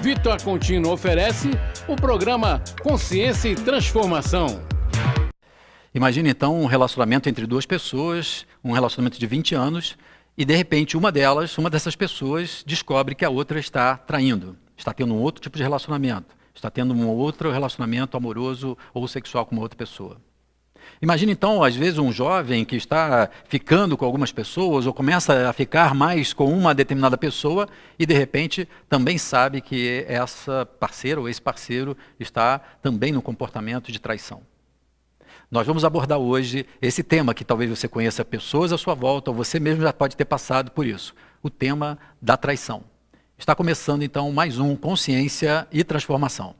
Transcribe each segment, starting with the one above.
Vitor Contino oferece o programa Consciência e Transformação. Imagine então um relacionamento entre duas pessoas, um relacionamento de 20 anos, e de repente uma dessas pessoas descobre que a outra está traindo, está tendo um outro tipo de relacionamento, está tendo um outro relacionamento amoroso ou sexual com uma outra pessoa. Imagine então, às vezes, um jovem que está ficando com algumas pessoas ou começa a ficar mais com uma determinada pessoa e, de repente, também sabe que essa parceira ou esse parceiro está também no comportamento de traição. Nós vamos abordar hoje esse tema que talvez você conheça pessoas à sua volta ou você mesmo já pode ter passado por isso, o tema da traição. Está começando, então, mais um Consciência e Transformação.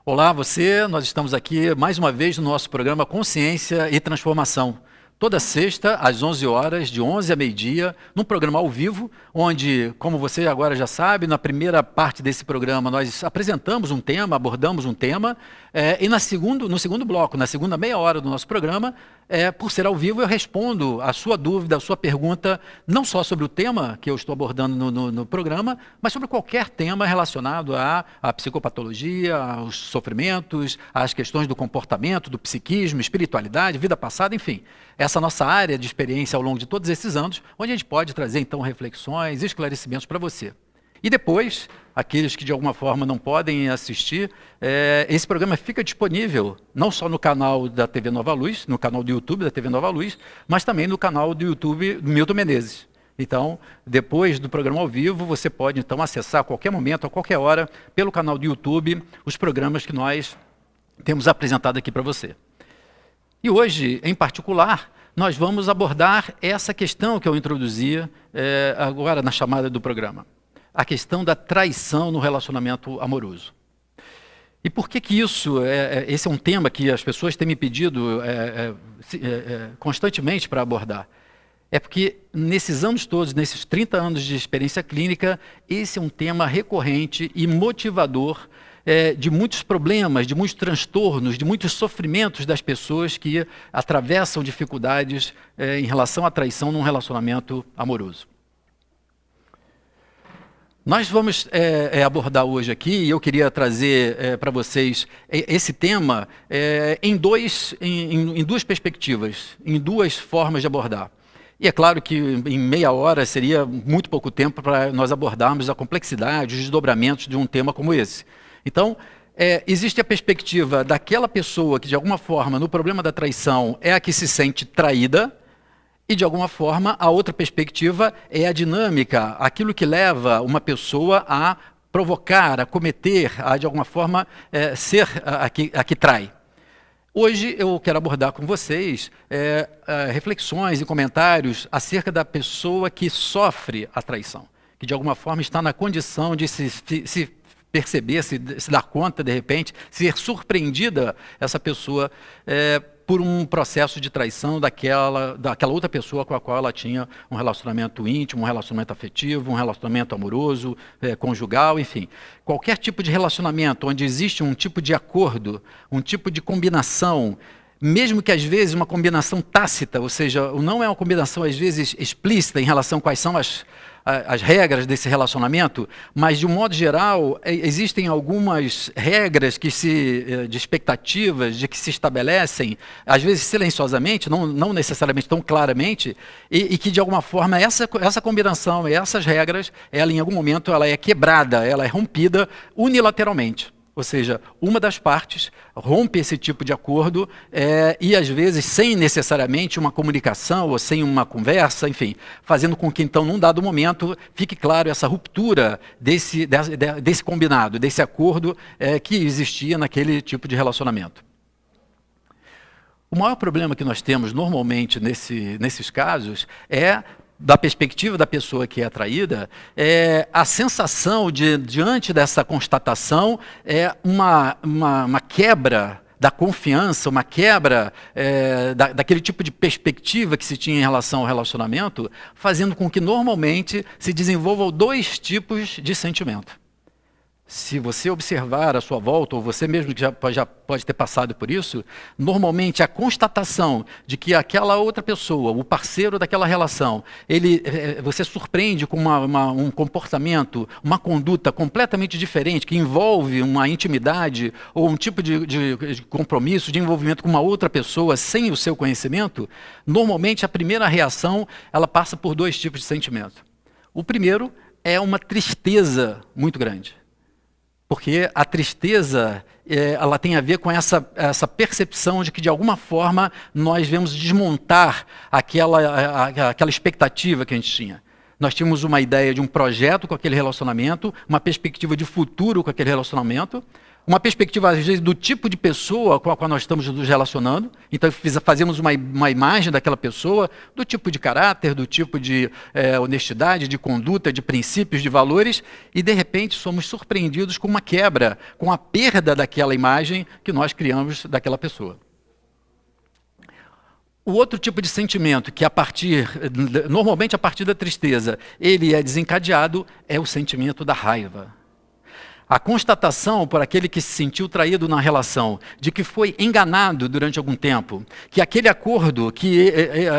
Olá, nós estamos aqui mais uma vez no nosso programa Consciência e Transformação. Toda sexta, às 11 horas, de 11 a meio-dia, num programa ao vivo, onde, como você agora já sabe, na primeira parte desse programa nós apresentamos um tema, abordamos um tema, e no segundo bloco, na segunda meia hora do nosso programa, por ser ao vivo, eu respondo a sua dúvida, a sua pergunta, não só sobre o tema que eu estou abordando no programa, mas sobre qualquer tema relacionado à psicopatologia, aos sofrimentos, às questões do comportamento, do psiquismo, espiritualidade, vida passada, enfim. Essa nossa área de experiência ao longo de todos esses anos, onde a gente pode trazer, então, reflexões, esclarecimentos para você. E depois, aqueles que de alguma forma não podem assistir, esse programa fica disponível não só no canal da TV Nova Luz, no canal do YouTube da TV Nova Luz, mas também no canal do YouTube do Milton Menezes. Então, depois do programa ao vivo, você pode então acessar a qualquer momento, a qualquer hora, pelo canal do YouTube, os programas que nós temos apresentado aqui para você. E hoje, em particular, nós vamos abordar essa questão que eu introduzi agora na chamada do programa. A questão da traição no relacionamento amoroso. E por que isso, esse é um tema que as pessoas têm me pedido constantemente para abordar? É porque nesses anos todos, nesses 30 anos de experiência clínica, esse é um tema recorrente e motivador de muitos problemas, de muitos transtornos, de muitos sofrimentos das pessoas que atravessam dificuldades em relação à traição num relacionamento amoroso. Nós vamos abordar hoje aqui, e eu queria trazer para vocês esse tema em duas perspectivas, em duas formas de abordar. E é claro que em meia hora seria muito pouco tempo para nós abordarmos a complexidade, os desdobramentos de um tema como esse. Então, existe a perspectiva daquela pessoa que, de alguma forma, no problema da traição, é a que se sente traída, e, de alguma forma, a outra perspectiva é a dinâmica, aquilo que leva uma pessoa a provocar, a cometer, a, de alguma forma, ser a que trai. Hoje eu quero abordar com vocês reflexões e comentários acerca da pessoa que sofre a traição, que, de alguma forma, está na condição de se perceber, se dar conta, de repente, ser surpreendida, essa pessoa, por um processo de traição daquela outra pessoa com a qual ela tinha um relacionamento íntimo, um relacionamento afetivo, um relacionamento amoroso, conjugal, enfim. Qualquer tipo de relacionamento onde existe um tipo de acordo, um tipo de combinação, mesmo que às vezes uma combinação tácita, ou seja, não é uma combinação às vezes explícita em relação a quais são as regras desse relacionamento, mas de um modo geral existem algumas regras de expectativas de que se estabelecem, às vezes silenciosamente, não necessariamente tão claramente, e que de alguma forma essa combinação, essas regras, ela em algum momento ela é quebrada, ela é rompida unilateralmente. Ou seja, uma das partes rompe esse tipo de acordo e, às vezes, sem necessariamente uma comunicação ou sem uma conversa, enfim, fazendo com que, então, num dado momento, fique claro essa ruptura desse combinado, desse acordo que existia naquele tipo de relacionamento. O maior problema que nós temos, normalmente, nesses casos, da perspectiva da pessoa que é traída, a sensação diante dessa constatação uma quebra da confiança, uma quebra daquele tipo de perspectiva que se tinha em relação ao relacionamento, fazendo com que normalmente se desenvolvam dois tipos de sentimento. se você observar à sua volta, ou você mesmo que já pode ter passado por isso, normalmente a constatação de que aquela outra pessoa, o parceiro daquela relação, você surpreende com um comportamento, uma conduta completamente diferente, que envolve uma intimidade ou um tipo de compromisso, de envolvimento com uma outra pessoa sem o seu conhecimento, normalmente a primeira reação ela passa por dois tipos de sentimento. O primeiro é uma tristeza muito grande. Porque a tristeza, ela tem a ver com essa percepção de que, de alguma forma, nós vamos desmontar aquela expectativa que a gente tinha. Nós tínhamos uma ideia de um projeto com aquele relacionamento, uma perspectiva de futuro com aquele relacionamento, uma perspectiva, às vezes, do tipo de pessoa com a qual nós estamos nos relacionando. Então, fazemos uma imagem daquela pessoa, do tipo de caráter, do tipo de honestidade, de conduta, de princípios, de valores, e, de repente, somos surpreendidos com uma quebra, com a perda daquela imagem que nós criamos daquela pessoa. O outro tipo de sentimento, que normalmente a partir da tristeza, ele é desencadeado, é o sentimento da raiva. A constatação por aquele que se sentiu traído na relação, de que foi enganado durante algum tempo, que aquele acordo que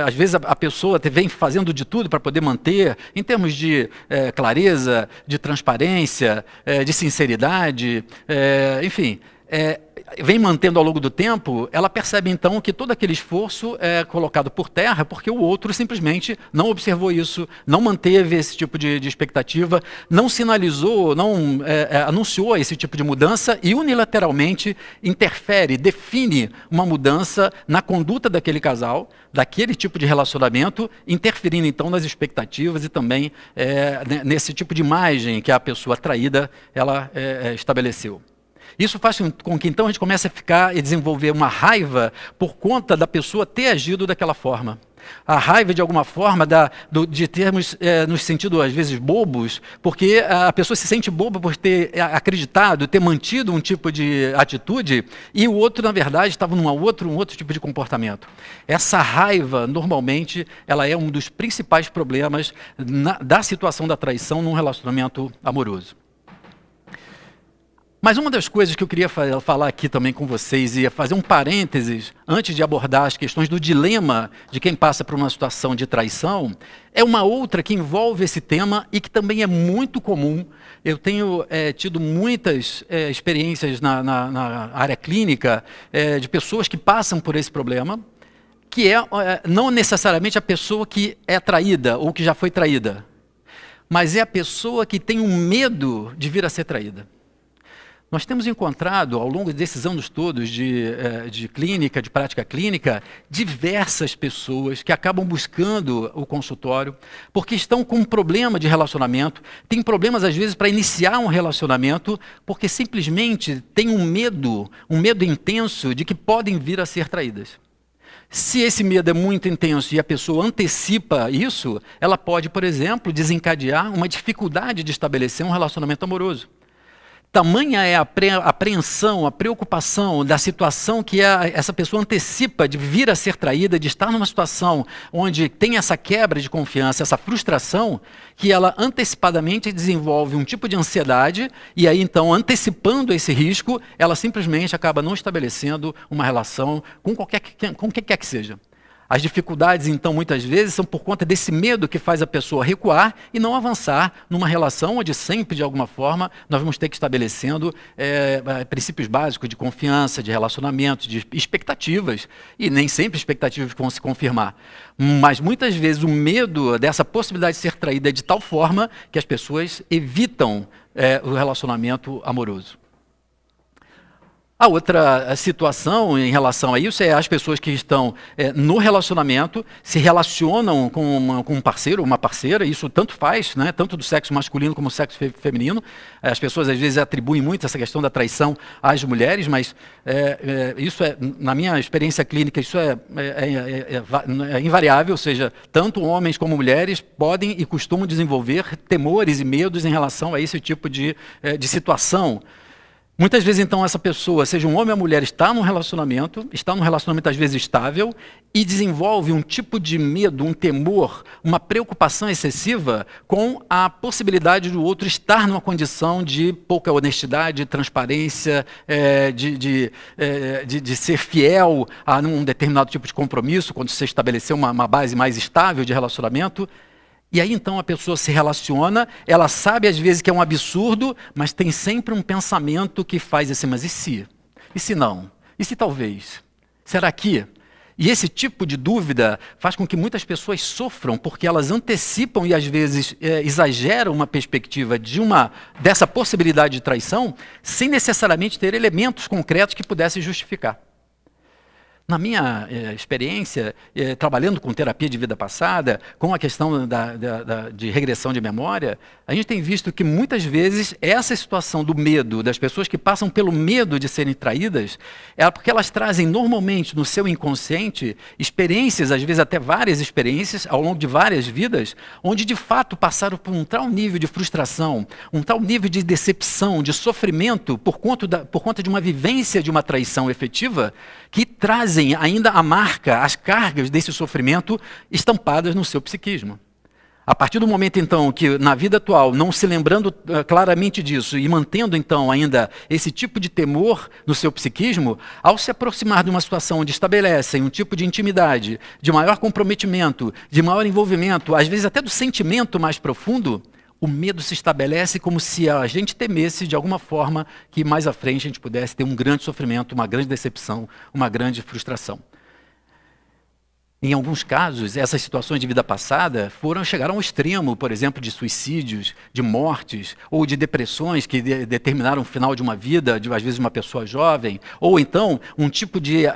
às vezes a pessoa vem fazendo de tudo para poder manter, em termos de clareza, de transparência, de sinceridade, enfim, vem mantendo ao longo do tempo, ela percebe então que todo aquele esforço é colocado por terra porque o outro simplesmente não observou isso, não manteve esse tipo de expectativa, não sinalizou, não anunciou esse tipo de mudança e unilateralmente interfere, define uma mudança na conduta daquele casal, daquele tipo de relacionamento, interferindo então nas expectativas e também nesse tipo de imagem que a pessoa traída ela estabeleceu. Isso faz com que então a gente comece a ficar e desenvolver uma raiva por conta da pessoa ter agido daquela forma. A raiva, de alguma forma, de termos nos sentido, às vezes, bobos, porque a pessoa se sente boba por ter acreditado, ter mantido um tipo de atitude, e o outro, na verdade, estava num outro tipo de comportamento. Essa raiva, normalmente, ela é um dos principais problemas da situação da traição num relacionamento amoroso. Mas uma das coisas que eu queria falar aqui também com vocês, e fazer um parênteses, antes de abordar as questões do dilema de quem passa por uma situação de traição, é uma outra que envolve esse tema e que também é muito comum. Eu tenho tido muitas experiências na área clínica de pessoas que passam por esse problema, que não necessariamente a pessoa que é traída ou que já foi traída, mas é a pessoa que tem um medo de vir a ser traída. Nós temos encontrado, ao longo desses anos todos de clínica, de prática clínica, diversas pessoas que acabam buscando o consultório porque estão com um problema de relacionamento, têm problemas às vezes para iniciar um relacionamento, porque simplesmente têm um medo intenso de que podem vir a ser traídas. Se esse medo é muito intenso e a pessoa antecipa isso, ela pode, por exemplo, desencadear uma dificuldade de estabelecer um relacionamento amoroso. Tamanha é a apreensão, a preocupação da situação que essa pessoa antecipa de vir a ser traída, de estar numa situação onde tem essa quebra de confiança, essa frustração, que ela antecipadamente desenvolve um tipo de ansiedade e aí então, antecipando esse risco, ela simplesmente acaba não estabelecendo uma relação com quem quer que seja. As dificuldades, então, muitas vezes, são por conta desse medo que faz a pessoa recuar e não avançar numa relação onde sempre, de alguma forma, nós vamos ter que ir estabelecendo princípios básicos de confiança, de relacionamento, de expectativas, e nem sempre expectativas vão se confirmar. Mas, muitas vezes, o medo dessa possibilidade de ser traída é de tal forma que as pessoas evitam o relacionamento amoroso. A outra situação em relação a isso é as pessoas que estão no relacionamento, se relacionam com um parceiro ou uma parceira, isso tanto faz, né, tanto do sexo masculino como do sexo feminino. As pessoas às vezes atribuem muito essa questão da traição às mulheres, mas isso na minha experiência clínica, isso é invariável, ou seja, tanto homens como mulheres podem e costumam desenvolver temores e medos em relação a esse tipo de situação. Muitas vezes, então, essa pessoa, seja um homem ou mulher, está num relacionamento às vezes estável, e desenvolve um tipo de medo, um temor, uma preocupação excessiva com a possibilidade do outro estar numa condição de pouca honestidade, transparência, de ser fiel a um determinado tipo de compromisso, quando você estabeleceu uma base mais estável de relacionamento. E aí então a pessoa se relaciona, ela sabe às vezes que é um absurdo, mas tem sempre um pensamento que faz assim, mas e se? E se não? E se talvez? Será que? E esse tipo de dúvida faz com que muitas pessoas sofram, porque elas antecipam e às vezes exageram uma perspectiva dessa possibilidade de traição, sem necessariamente ter elementos concretos que pudessem justificar. Na minha experiência, trabalhando com terapia de vida passada, com a questão de regressão de memória, a gente tem visto que muitas vezes essa situação do medo, das pessoas que passam pelo medo de serem traídas, é porque elas trazem normalmente no seu inconsciente experiências, às vezes até várias experiências, ao longo de várias vidas, onde de fato passaram por um tal nível de frustração, um tal nível de decepção, de sofrimento, por conta de uma vivência de uma traição efetiva, que trazem ainda a marca, as cargas desse sofrimento estampadas no seu psiquismo. A partir do momento, então, que na vida atual, não se lembrando claramente disso e mantendo, então, ainda esse tipo de temor no seu psiquismo, ao se aproximar de uma situação onde estabelecem um tipo de intimidade, de maior comprometimento, de maior envolvimento, às vezes até do sentimento mais profundo, o medo se estabelece como se a gente temesse, de alguma forma, que mais à frente a gente pudesse ter um grande sofrimento, uma grande decepção, uma grande frustração. Em alguns casos, essas situações de vida passada chegaram ao extremo, por exemplo, de suicídios, de mortes, ou de depressões que determinaram o final de uma vida, às vezes de uma pessoa jovem, ou então um tipo de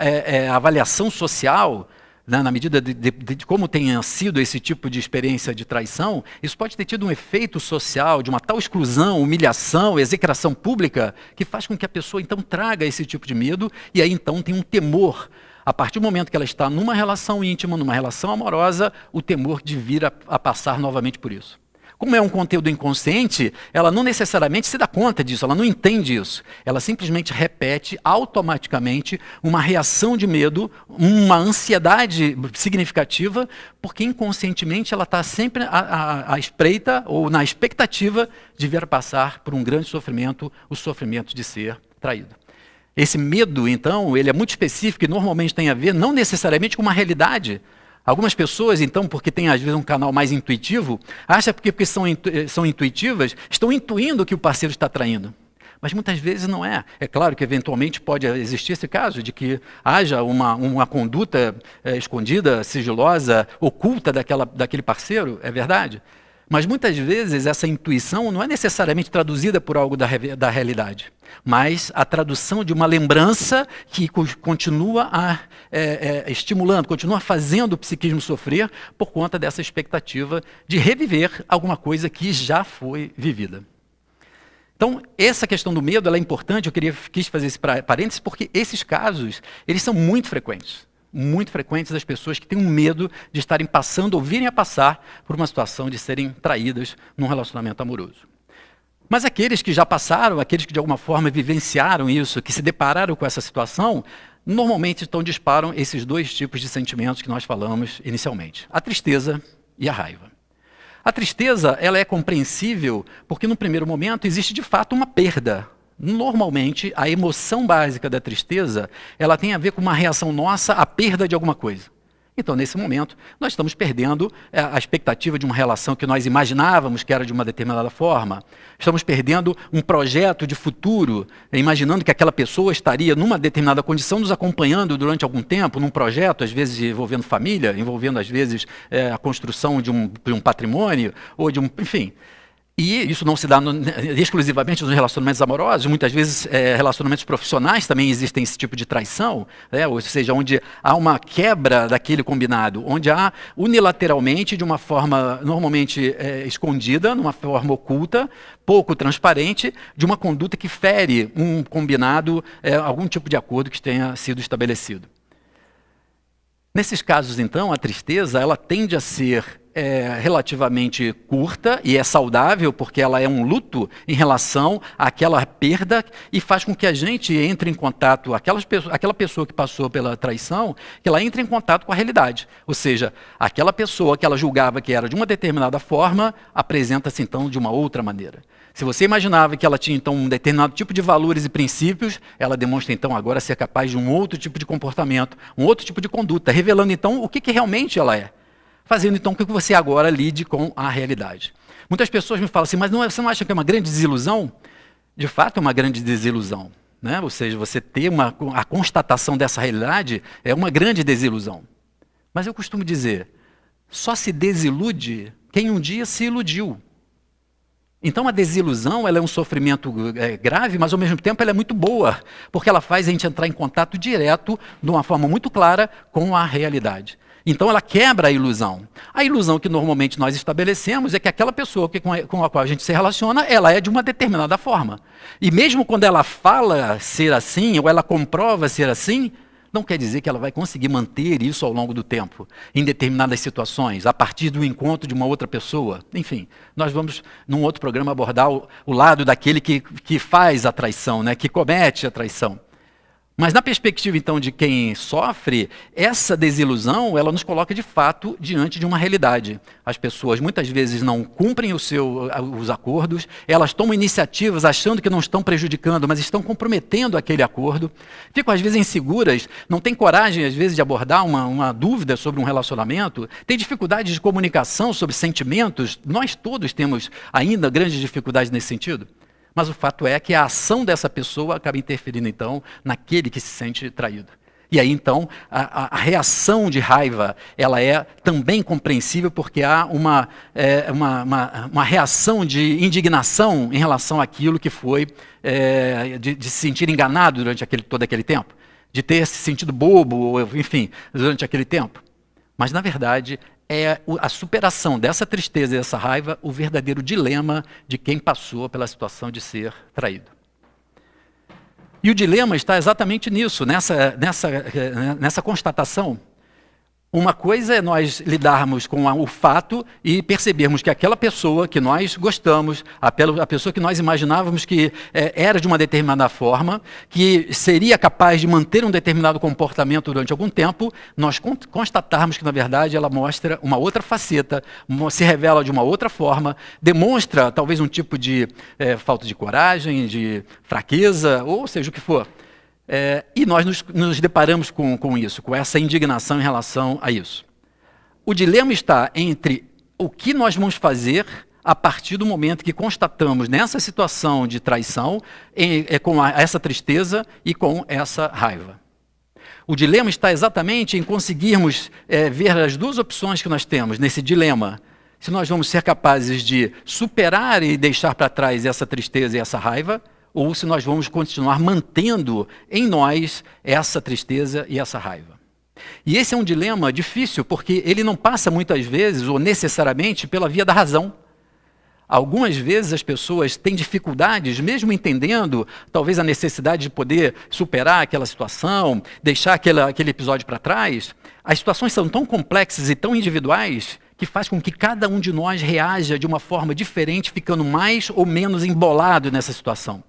avaliação social, na medida de como tenha sido esse tipo de experiência de traição, isso pode ter tido um efeito social de uma tal exclusão, humilhação, execração pública, que faz com que a pessoa então traga esse tipo de medo, e aí então tem um temor. A partir do momento que ela está numa relação íntima, numa relação amorosa, o temor de vir a passar novamente por isso. Como é um conteúdo inconsciente, ela não necessariamente se dá conta disso, ela não entende isso. Ela simplesmente repete automaticamente uma reação de medo, uma ansiedade significativa, porque inconscientemente ela está sempre à espreita ou na expectativa de vir a passar por um grande sofrimento, o sofrimento de ser traído. Esse medo, então, ele é muito específico e normalmente tem a ver não necessariamente com uma realidade. Algumas pessoas, então, porque tem às vezes um canal mais intuitivo, acham que porque são intuitivas, estão intuindo que o parceiro está traindo. Mas muitas vezes não é. É claro que eventualmente pode existir esse caso de que haja uma conduta escondida, sigilosa, oculta daquele parceiro, é verdade. Mas muitas vezes essa intuição não é necessariamente traduzida por algo da realidade, mas a tradução de uma lembrança que continua estimulando, continua fazendo o psiquismo sofrer por conta dessa expectativa de reviver alguma coisa que já foi vivida. Então, essa questão do medo ela é importante, quis fazer esse parênteses, porque esses casos eles são muito frequentes das pessoas que têm um medo de estarem passando ou virem a passar por uma situação de serem traídas num relacionamento amoroso. Mas aqueles que já passaram, aqueles que de alguma forma vivenciaram isso, que se depararam com essa situação, normalmente então disparam esses dois tipos de sentimentos que nós falamos inicialmente, a tristeza e a raiva. A tristeza ela é compreensível porque no primeiro momento existe de fato uma perda. Normalmente, a emoção básica da tristeza, ela tem a ver com uma reação nossa à perda de alguma coisa. Então, nesse momento, nós estamos perdendo a expectativa de uma relação que nós imaginávamos que era de uma determinada forma. Estamos perdendo um projeto de futuro, imaginando que aquela pessoa estaria numa determinada condição, nos acompanhando durante algum tempo, num projeto, às vezes envolvendo família, envolvendo às vezes a construção de um patrimônio, ou enfim. E isso não se dá exclusivamente nos relacionamentos amorosos, muitas vezes relacionamentos profissionais também existem esse tipo de traição, né? Ou seja, onde há uma quebra daquele combinado, onde há unilateralmente, de uma forma normalmente escondida, numa forma oculta, pouco transparente, de uma conduta que fere um combinado, algum tipo de acordo que tenha sido estabelecido. Nesses casos, então, a tristeza ela tende a ser relativamente curta e é saudável porque ela é um luto em relação àquela perda e faz com que a gente entre em contato, aquela pessoa que passou pela traição, que ela entre em contato com a realidade. Ou seja, aquela pessoa que ela julgava que era de uma determinada forma, apresenta-se então de uma outra maneira. Se você imaginava que ela tinha então um determinado tipo de valores e princípios, ela demonstra então agora ser capaz de um outro tipo de comportamento, um outro tipo de conduta, revelando então o que realmente ela é. Fazendo então com que você agora lide com a realidade. Muitas pessoas me falam assim, mas você não acha que é uma grande desilusão? De fato é uma grande desilusão, né? Ou seja, você ter a constatação dessa realidade é uma grande desilusão. Mas eu costumo dizer, só se desilude quem um dia se iludiu. Então a desilusão ela é um sofrimento grave, mas ao mesmo tempo ela é muito boa, porque ela faz a gente entrar em contato direto, de uma forma muito clara, com a realidade. Então ela quebra a ilusão. A ilusão que normalmente nós estabelecemos é que aquela pessoa com a qual a gente se relaciona, ela é de uma determinada forma. E mesmo quando ela fala ser assim, ou ela comprova ser assim, não quer dizer que ela vai conseguir manter isso ao longo do tempo, em determinadas situações, a partir do encontro de uma outra pessoa. Enfim, nós vamos, num outro programa, abordar o lado daquele que faz a traição, né, que comete a traição. Mas na perspectiva, então, de quem sofre, essa desilusão, ela nos coloca, de fato, diante de uma realidade. As pessoas, muitas vezes, não cumprem os acordos, elas tomam iniciativas achando que não estão prejudicando, mas estão comprometendo aquele acordo. Ficam, às vezes, inseguras, não têm coragem, às vezes, de abordar uma dúvida sobre um relacionamento, têm dificuldades de comunicação sobre sentimentos. Nós todos temos ainda grandes dificuldades nesse sentido. Mas o fato é que a ação dessa pessoa acaba interferindo, então, naquele que se sente traído. E aí, então, a reação de raiva, ela é também compreensível porque há uma reação de indignação em relação àquilo que foi, de se sentir enganado durante todo aquele tempo, de ter se sentido bobo, enfim, durante aquele tempo. Mas, na verdade, é a superação dessa tristeza e dessa raiva o verdadeiro dilema de quem passou pela situação de ser traído. E o dilema está exatamente nisso, nessa constatação. Uma coisa é nós lidarmos com o fato e percebermos que aquela pessoa que nós gostamos, a pessoa que nós imaginávamos que era de uma determinada forma, que seria capaz de manter um determinado comportamento durante algum tempo, nós constatarmos que, na verdade, ela mostra uma outra faceta, se revela de uma outra forma, demonstra talvez um tipo de falta de coragem, de fraqueza, ou seja o que for. E nós nos deparamos com isso, com essa indignação em relação a isso. O dilema está entre o que nós vamos fazer a partir do momento que constatamos nessa situação de traição, com essa tristeza e com essa raiva. O dilema está exatamente em conseguirmos ver as duas opções que nós temos nesse dilema. Se nós vamos ser capazes de superar e deixar para trás essa tristeza e essa raiva, ou se nós vamos continuar mantendo em nós essa tristeza e essa raiva. E esse é um dilema difícil, porque ele não passa muitas vezes, ou necessariamente, pela via da razão. Algumas vezes as pessoas têm dificuldades, mesmo entendendo talvez a necessidade de poder superar aquela situação, deixar aquele episódio para trás. As situações são tão complexas e tão individuais que faz com que cada um de nós reaja de uma forma diferente, ficando mais ou menos embolado nessa situação.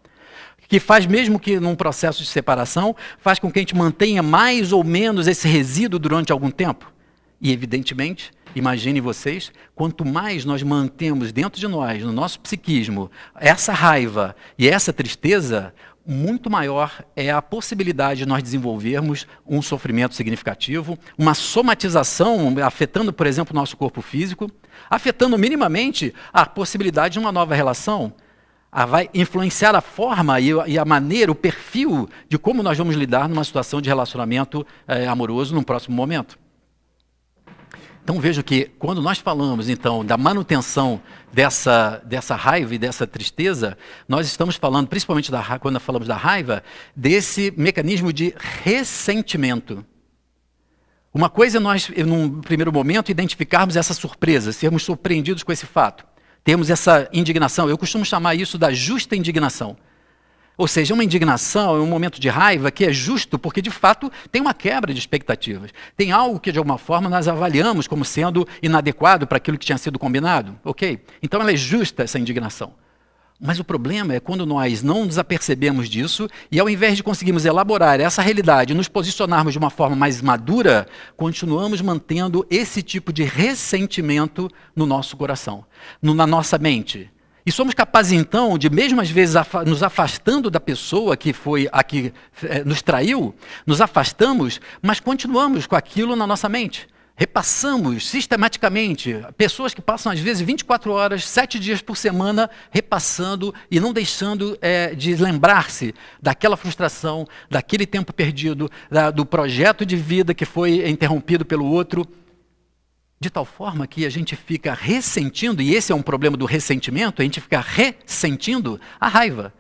Que faz, mesmo que num processo de separação, faz com que a gente mantenha mais ou menos esse resíduo durante algum tempo. E, evidentemente, imaginem vocês, quanto mais nós mantemos dentro de nós, no nosso psiquismo, essa raiva e essa tristeza, muito maior é a possibilidade de nós desenvolvermos um sofrimento significativo, uma somatização afetando, por exemplo, o nosso corpo físico, afetando minimamente a possibilidade de uma nova relação. Vai influenciar a forma e a maneira, o perfil de como nós vamos lidar numa situação de relacionamento amoroso num próximo momento. Então vejo que quando nós falamos então da manutenção dessa raiva e dessa tristeza, nós estamos falando, principalmente quando falamos da raiva, desse mecanismo de ressentimento. Uma coisa é nós, num primeiro momento, identificarmos essa surpresa, sermos surpreendidos com esse fato. Temos essa indignação, eu costumo chamar isso da justa indignação. Ou seja, uma indignação, um momento de raiva que é justo porque, de fato, tem uma quebra de expectativas. Tem algo que, de alguma forma, nós avaliamos como sendo inadequado para aquilo que tinha sido combinado. Ok? Então, ela é justa, essa indignação. Mas o problema é quando nós não nos apercebemos disso e, ao invés de conseguirmos elaborar essa realidade e nos posicionarmos de uma forma mais madura, continuamos mantendo esse tipo de ressentimento no nosso coração, na nossa mente. E somos capazes, então, de, mesmo às vezes, nos afastando da pessoa que foi a que nos traiu, nos afastamos, mas continuamos com aquilo na nossa mente. Repassamos sistematicamente. Pessoas que passam, às vezes, 24 horas, 7 dias por semana, repassando e não deixando de lembrar-se daquela frustração, daquele tempo perdido, do projeto de vida que foi interrompido pelo outro. De tal forma que a gente fica ressentindo, e esse é um problema do ressentimento, a gente fica ressentindo a raiva.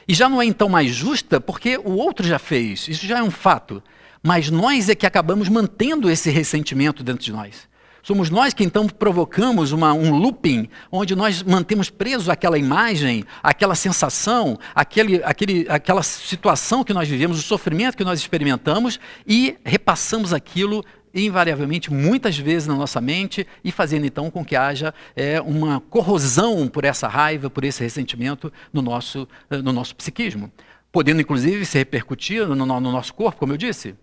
E já não é então mais justa porque o outro já fez, isso já é um fato. Mas nós é que acabamos mantendo esse ressentimento dentro de nós. Somos nós que então provocamos um looping, onde nós mantemos presos àquela imagem, àquela sensação, aquela situação que nós vivemos, o sofrimento que nós experimentamos, e repassamos aquilo invariavelmente, muitas vezes na nossa mente, e fazendo então com que haja uma corrosão por essa raiva, por esse ressentimento no nosso psiquismo. Podendo inclusive se repercutir no nosso corpo, como eu disse.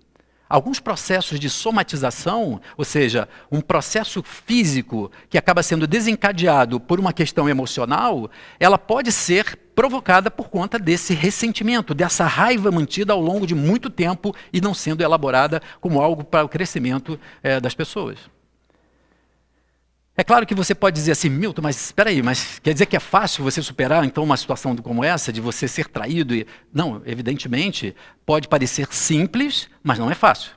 Alguns processos de somatização, ou seja, um processo físico que acaba sendo desencadeado por uma questão emocional, ela pode ser provocada por conta desse ressentimento, dessa raiva mantida ao longo de muito tempo e não sendo elaborada como algo para o crescimento das pessoas. É claro que você pode dizer assim, Milton, mas espera aí, mas quer dizer que é fácil você superar então uma situação como essa, de você ser traído? Não, evidentemente, pode parecer simples, mas não é fácil.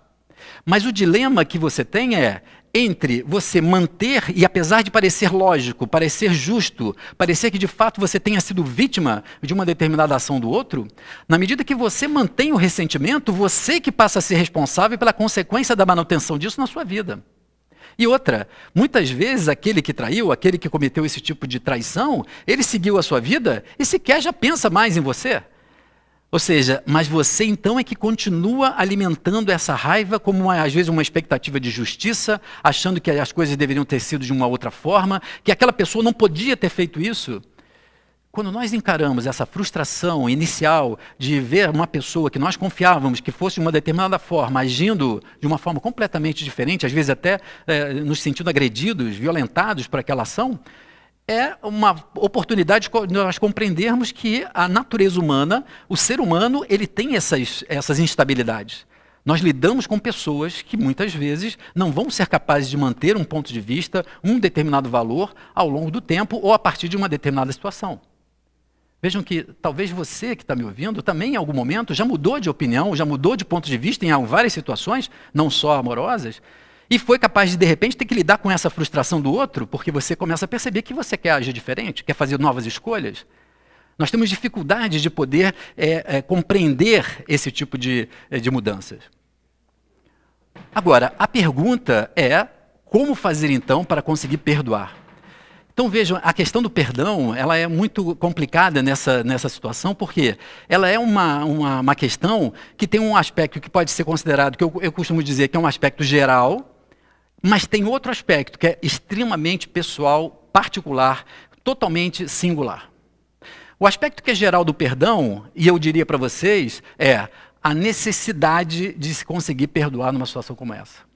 Mas o dilema que você tem é entre você manter, e apesar de parecer lógico, parecer justo, parecer que de fato você tenha sido vítima de uma determinada ação do outro, na medida que você mantém o ressentimento, você que passa a ser responsável pela consequência da manutenção disso na sua vida. E outra, muitas vezes aquele que traiu, aquele que cometeu esse tipo de traição, ele seguiu a sua vida e sequer já pensa mais em você. Ou seja, mas você então é que continua alimentando essa raiva como às vezes uma expectativa de justiça, achando que as coisas deveriam ter sido de uma outra forma, que aquela pessoa não podia ter feito isso. Quando nós encaramos essa frustração inicial de ver uma pessoa que nós confiávamos que fosse de uma determinada forma, agindo de uma forma completamente diferente, às vezes até nos sentindo agredidos, violentados por aquela ação, é uma oportunidade de nós compreendermos que a natureza humana, o ser humano, ele tem essas instabilidades. Nós lidamos com pessoas que muitas vezes não vão ser capazes de manter um ponto de vista, um determinado valor ao longo do tempo ou a partir de uma determinada situação. Vejam que talvez você que está me ouvindo também em algum momento já mudou de opinião, já mudou de ponto de vista em várias situações, não só amorosas, e foi capaz de repente ter que lidar com essa frustração do outro, porque você começa a perceber que você quer agir diferente, quer fazer novas escolhas. Nós temos dificuldade de poder compreender esse tipo de mudanças. Agora, a pergunta é como fazer então para conseguir perdoar? Então vejam, a questão do perdão, ela é muito complicada nessa situação, porque ela é uma questão que tem um aspecto que pode ser considerado, que eu costumo dizer que é um aspecto geral, mas tem outro aspecto que é extremamente pessoal, particular, totalmente singular. O aspecto que é geral do perdão, e eu diria para vocês, é a necessidade de se conseguir perdoar numa situação como essa.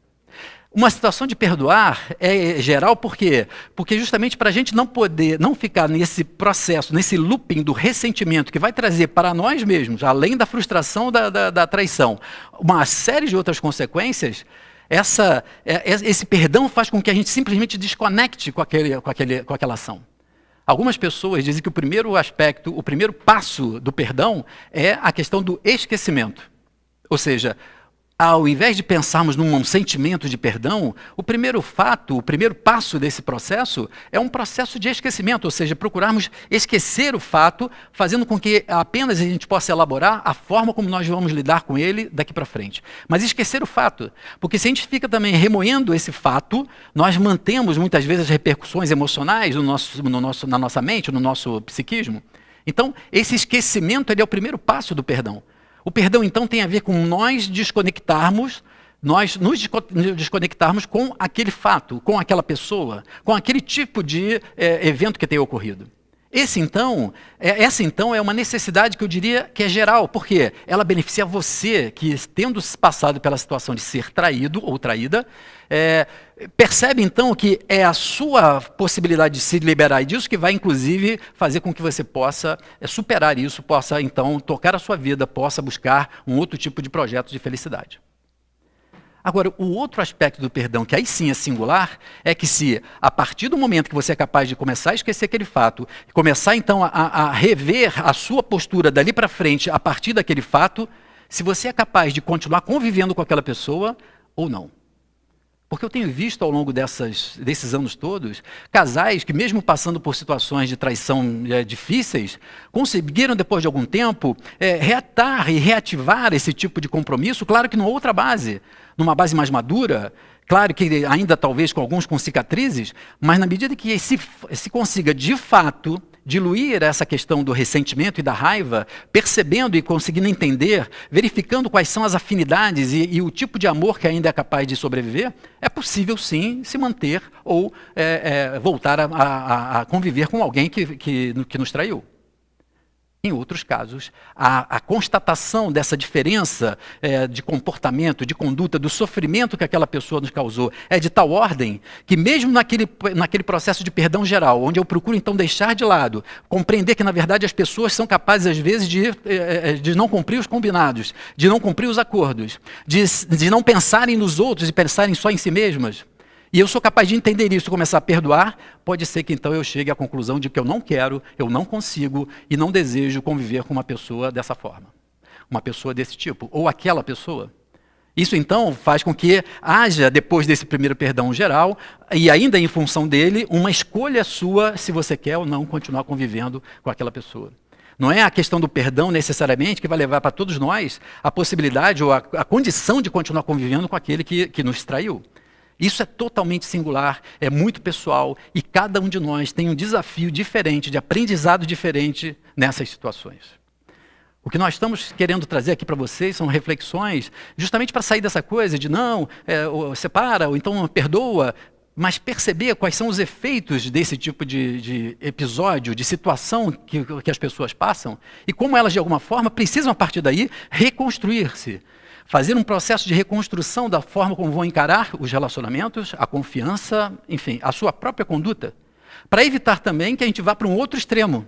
Uma situação de perdoar é geral por quê? Porque justamente para a gente não ficar nesse processo, nesse looping do ressentimento que vai trazer para nós mesmos, além da frustração da traição, uma série de outras consequências, esse perdão faz com que a gente simplesmente desconecte com aquela ação. Algumas pessoas dizem que o primeiro passo do perdão é a questão do esquecimento. Ou seja, ao invés de pensarmos num sentimento de perdão, o primeiro passo desse processo é um processo de esquecimento, ou seja, procurarmos esquecer o fato, fazendo com que apenas a gente possa elaborar a forma como nós vamos lidar com ele daqui para frente. Mas esquecer o fato, porque se a gente fica também remoendo esse fato, nós mantemos muitas vezes as repercussões emocionais na nossa mente, no nosso psiquismo. Então, esse esquecimento ele é o primeiro passo do perdão. O perdão, então, tem a ver com nós nos desconectarmos com aquele fato, com aquela pessoa, com aquele tipo de evento que tenha ocorrido. Essa então é uma necessidade que eu diria que é geral, porque ela beneficia você que, tendo passado pela situação de ser traído ou traída, percebe então que é a sua possibilidade de se liberar disso que vai inclusive fazer com que você possa superar isso, possa então tocar a sua vida, possa buscar um outro tipo de projeto de felicidade. Agora, o outro aspecto do perdão, que aí sim é singular, é que se, a partir do momento que você é capaz de começar a esquecer aquele fato, começar então a rever a sua postura dali para frente a partir daquele fato, se você é capaz de continuar convivendo com aquela pessoa ou não. Porque eu tenho visto ao longo desses anos todos, casais que mesmo passando por situações de traição difíceis, conseguiram depois de algum tempo reatar e reativar esse tipo de compromisso, claro que numa outra base, numa base mais madura, claro que ainda talvez com cicatrizes, mas na medida que se consiga de fato diluir essa questão do ressentimento e da raiva, percebendo e conseguindo entender, verificando quais são as afinidades e o tipo de amor que ainda é capaz de sobreviver, é possível sim se manter ou voltar a conviver com alguém que nos traiu. Em outros casos, a constatação dessa diferença de comportamento, de conduta, do sofrimento que aquela pessoa nos causou é de tal ordem que mesmo naquele processo de perdão geral, onde eu procuro então deixar de lado, compreender que na verdade as pessoas são capazes às vezes de não cumprir os combinados, de não cumprir os acordos, de não pensarem nos outros e pensarem só em si mesmas, e eu sou capaz de entender isso e começar a perdoar, pode ser que então eu chegue à conclusão de que eu não quero, eu não consigo e não desejo conviver com uma pessoa dessa forma. Uma pessoa desse tipo, ou aquela pessoa. Isso então faz com que haja, depois desse primeiro perdão geral, e ainda em função dele, uma escolha sua se você quer ou não continuar convivendo com aquela pessoa. Não é a questão do perdão necessariamente que vai levar para todos nós a possibilidade ou a condição de continuar convivendo com aquele que nos traiu. Isso é totalmente singular, é muito pessoal e cada um de nós tem um desafio diferente, de aprendizado diferente nessas situações. O que nós estamos querendo trazer aqui para vocês são reflexões justamente para sair dessa coisa de não, separa ou então perdoa, mas perceber quais são os efeitos desse tipo de episódio, de situação que as pessoas passam e como elas de alguma forma precisam a partir daí reconstruir-se. Fazer um processo de reconstrução da forma como vão encarar os relacionamentos, a confiança, enfim, a sua própria conduta, para evitar também que a gente vá para um outro extremo.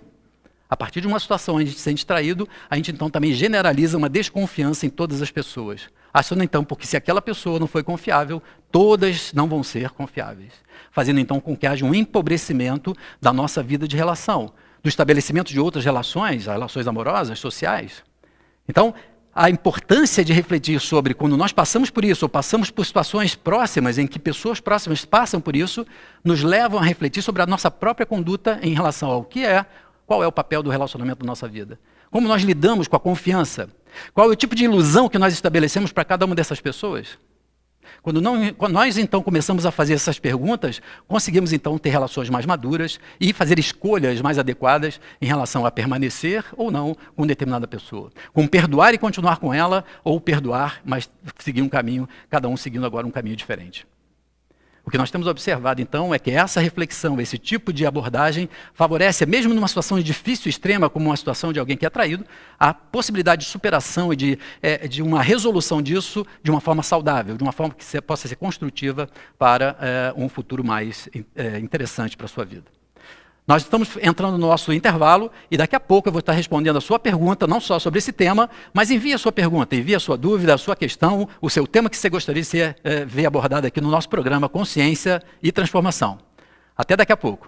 A partir de uma situação onde a gente se sente traído, a gente então também generaliza uma desconfiança em todas as pessoas. Achando então, porque se aquela pessoa não foi confiável, todas não vão ser confiáveis. Fazendo então com que haja um empobrecimento da nossa vida de relação, do estabelecimento de outras relações amorosas, sociais. Então, a importância de refletir sobre quando nós passamos por isso, ou passamos por situações próximas, em que pessoas próximas passam por isso, nos levam a refletir sobre a nossa própria conduta em relação ao que qual é o papel do relacionamento na nossa vida. Como nós lidamos com a confiança? Qual é o tipo de ilusão que nós estabelecemos para cada uma dessas pessoas? Quando nós então começamos a fazer essas perguntas, conseguimos então ter relações mais maduras e fazer escolhas mais adequadas em relação a permanecer ou não com determinada pessoa. Com perdoar e continuar com ela, ou perdoar, mas seguir um caminho, cada um seguindo agora um caminho diferente. O que nós temos observado, então, é que essa reflexão, esse tipo de abordagem, favorece, mesmo numa situação difícil, extrema, como uma situação de alguém que é traído, a possibilidade de superação e de uma resolução disso de uma forma saudável, de uma forma que possa ser construtiva para um futuro mais interessante para a sua vida. Nós estamos entrando no nosso intervalo e daqui a pouco eu vou estar respondendo a sua pergunta, não só sobre esse tema, mas envie a sua pergunta, envie a sua dúvida, a sua questão, o seu tema que você gostaria de ver abordado aqui no nosso programa Consciência e Transformação. Até daqui a pouco.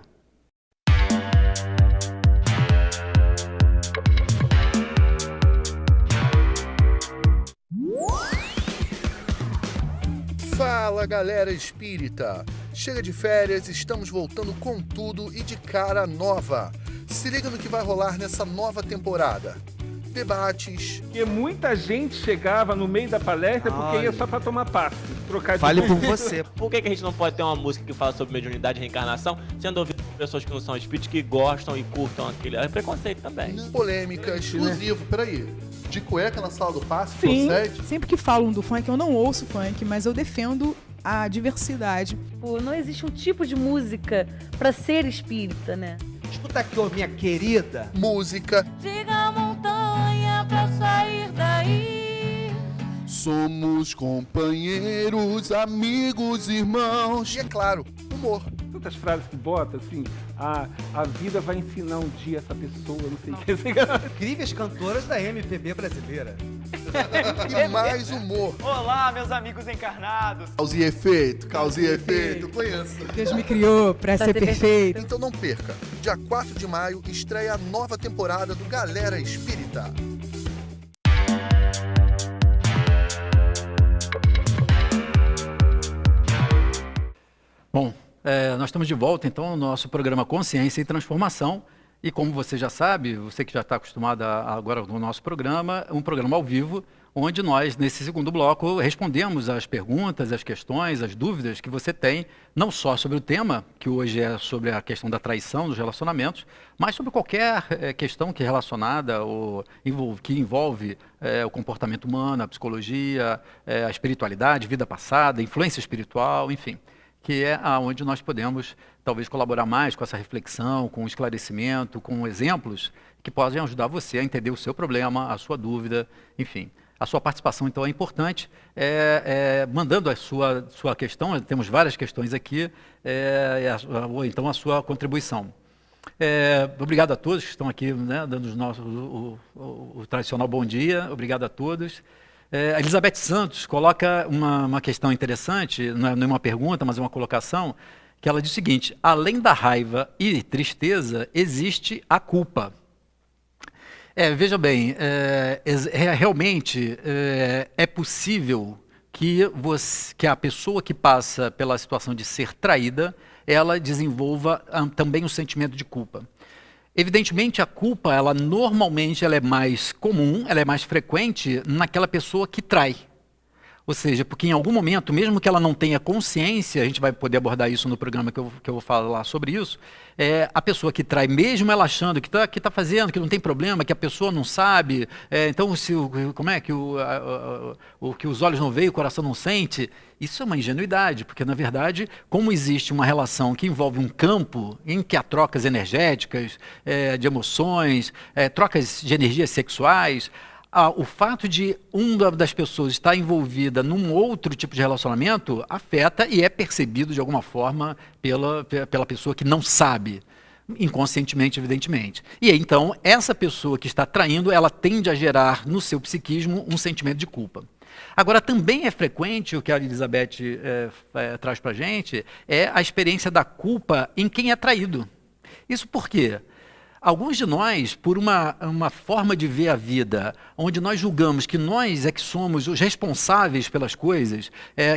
Fala, galera espírita! Chega de férias, estamos voltando com tudo e de cara nova. Se liga no que vai rolar nessa nova temporada. Debates. Porque muita gente chegava no meio da palestra porque ia só para tomar passe. trocar de Fale novo. por você. Por que a gente não pode ter uma música que fala sobre mediunidade e reencarnação, sendo ouvido por pessoas que não são espíritos, que gostam e curtam aquele... É preconceito também. Polêmica, exclusivo. Peraí. De cueca na sala do passe, Sim, procede? sempre que falam do funk, eu não ouço funk, mas eu defendo a diversidade. Pô, não existe um tipo de música pra ser espírita, né? Escuta aqui, ô minha querida. Música. Diga a montanha pra sair daí. Somos companheiros, amigos, irmãos. E é claro, humor. Tantas frases que bota, assim, a vida vai ensinar um dia essa pessoa, não sei o que. Incríveis cantoras da MPB brasileira. E mais humor. Olá, meus amigos encarnados. Causa e efeito, conheço. Deus me criou pra ser perfeito. Então não perca, dia 4 de maio estreia a nova temporada do Galera Espírita. Bom, nós estamos de volta então ao nosso programa Consciência e Transformação. E como você já sabe, você que já está acostumado agora no nosso programa, um programa ao vivo, onde nós, nesse segundo bloco, respondemos às perguntas, às questões, às dúvidas que você tem, não só sobre o tema, que hoje é sobre a questão da traição dos relacionamentos, mas sobre qualquer questão que é relacionada ou que envolve o comportamento humano, a psicologia, a espiritualidade, vida passada, influência espiritual, enfim, que é aonde nós podemos talvez colaborar mais com essa reflexão, com esclarecimento, com exemplos que podem ajudar você a entender o seu problema, a sua dúvida, enfim. A sua participação, então, é importante, mandando a sua questão, temos várias questões aqui, ou então a sua contribuição. Obrigado a todos que estão aqui, né, dando o tradicional bom dia, obrigado a todos. A Elizabeth Santos coloca uma questão interessante, não é uma pergunta, mas é uma colocação, que ela diz o seguinte: além da raiva e tristeza, existe a culpa. Veja bem, realmente é possível que a pessoa que passa pela situação de ser traída, ela desenvolva também o sentimento de culpa. Evidentemente, a culpa, normalmente ela é mais comum, ela é mais frequente naquela pessoa que trai. Ou seja, porque em algum momento, mesmo que ela não tenha consciência, a gente vai poder abordar isso no programa que eu vou falar sobre isso, a pessoa que trai, mesmo ela achando que tá fazendo, que não tem problema, que a pessoa não sabe, então como é que o que os olhos não veem, o coração não sente, isso é uma ingenuidade, porque na verdade, como existe uma relação que envolve um campo em que há trocas energéticas, de emoções, trocas de energias sexuais, o fato de uma das pessoas estar envolvida num outro tipo de relacionamento afeta e é percebido de alguma forma pela pessoa que não sabe, inconscientemente, evidentemente. E então, essa pessoa que está traindo, ela tende a gerar no seu psiquismo um sentimento de culpa. Agora, também é frequente, o que a Elizabeth traz para a gente, é a experiência da culpa em quem é traído. Isso por quê? Alguns de nós, por uma forma de ver a vida, onde nós julgamos que nós é que somos os responsáveis pelas coisas,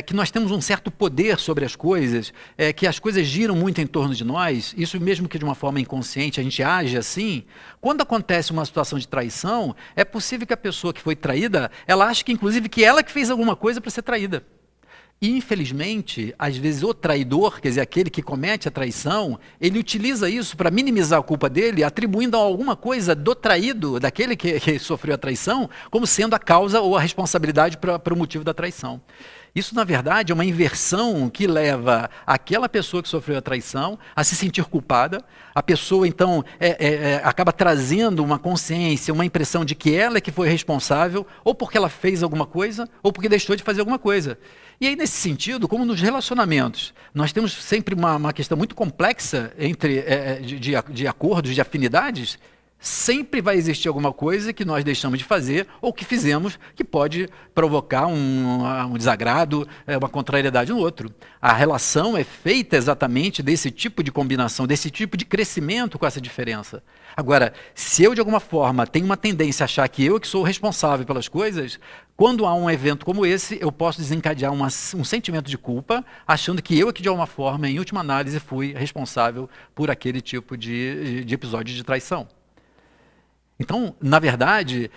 que nós temos um certo poder sobre as coisas, que as coisas giram muito em torno de nós, isso mesmo que de uma forma inconsciente a gente age assim, quando acontece uma situação de traição, é possível que a pessoa que foi traída, ela ache que inclusive que ela que fez alguma coisa para ser traída. E, infelizmente, às vezes o traidor, quer dizer, aquele que comete a traição, ele utiliza isso para minimizar a culpa dele, atribuindo alguma coisa do traído, daquele que sofreu a traição, como sendo a causa ou a responsabilidade para o motivo da traição. Isso, na verdade, é uma inversão que leva aquela pessoa que sofreu a traição a se sentir culpada. A pessoa, então, acaba trazendo uma consciência, uma impressão de que ela é que foi responsável, ou porque ela fez alguma coisa, ou porque deixou de fazer alguma coisa. E aí, nesse sentido, como nos relacionamentos, nós temos sempre uma questão muito complexa de acordos, de afinidades, sempre vai existir alguma coisa que nós deixamos de fazer ou que fizemos que pode provocar um desagrado, uma contrariedade no outro. A relação é feita exatamente desse tipo de combinação, desse tipo de crescimento com essa diferença. Agora, se eu de alguma forma tenho uma tendência a achar que eu que sou responsável pelas coisas, quando há um evento como esse, eu posso desencadear um sentimento de culpa, achando que eu que de alguma forma, em última análise, fui responsável por aquele tipo de episódio de traição. Então, na verdade,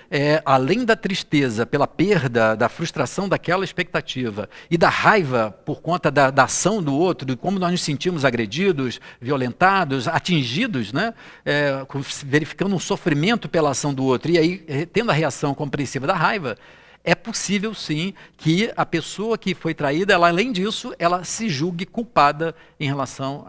além da tristeza pela perda, da frustração daquela expectativa e da raiva por conta da ação do outro, de como nós nos sentimos agredidos, violentados, atingidos, né? Verificando um sofrimento pela ação do outro e aí tendo a reação compreensiva da raiva, é possível sim que a pessoa que foi traída, ela, além disso, ela se julgue culpada em relação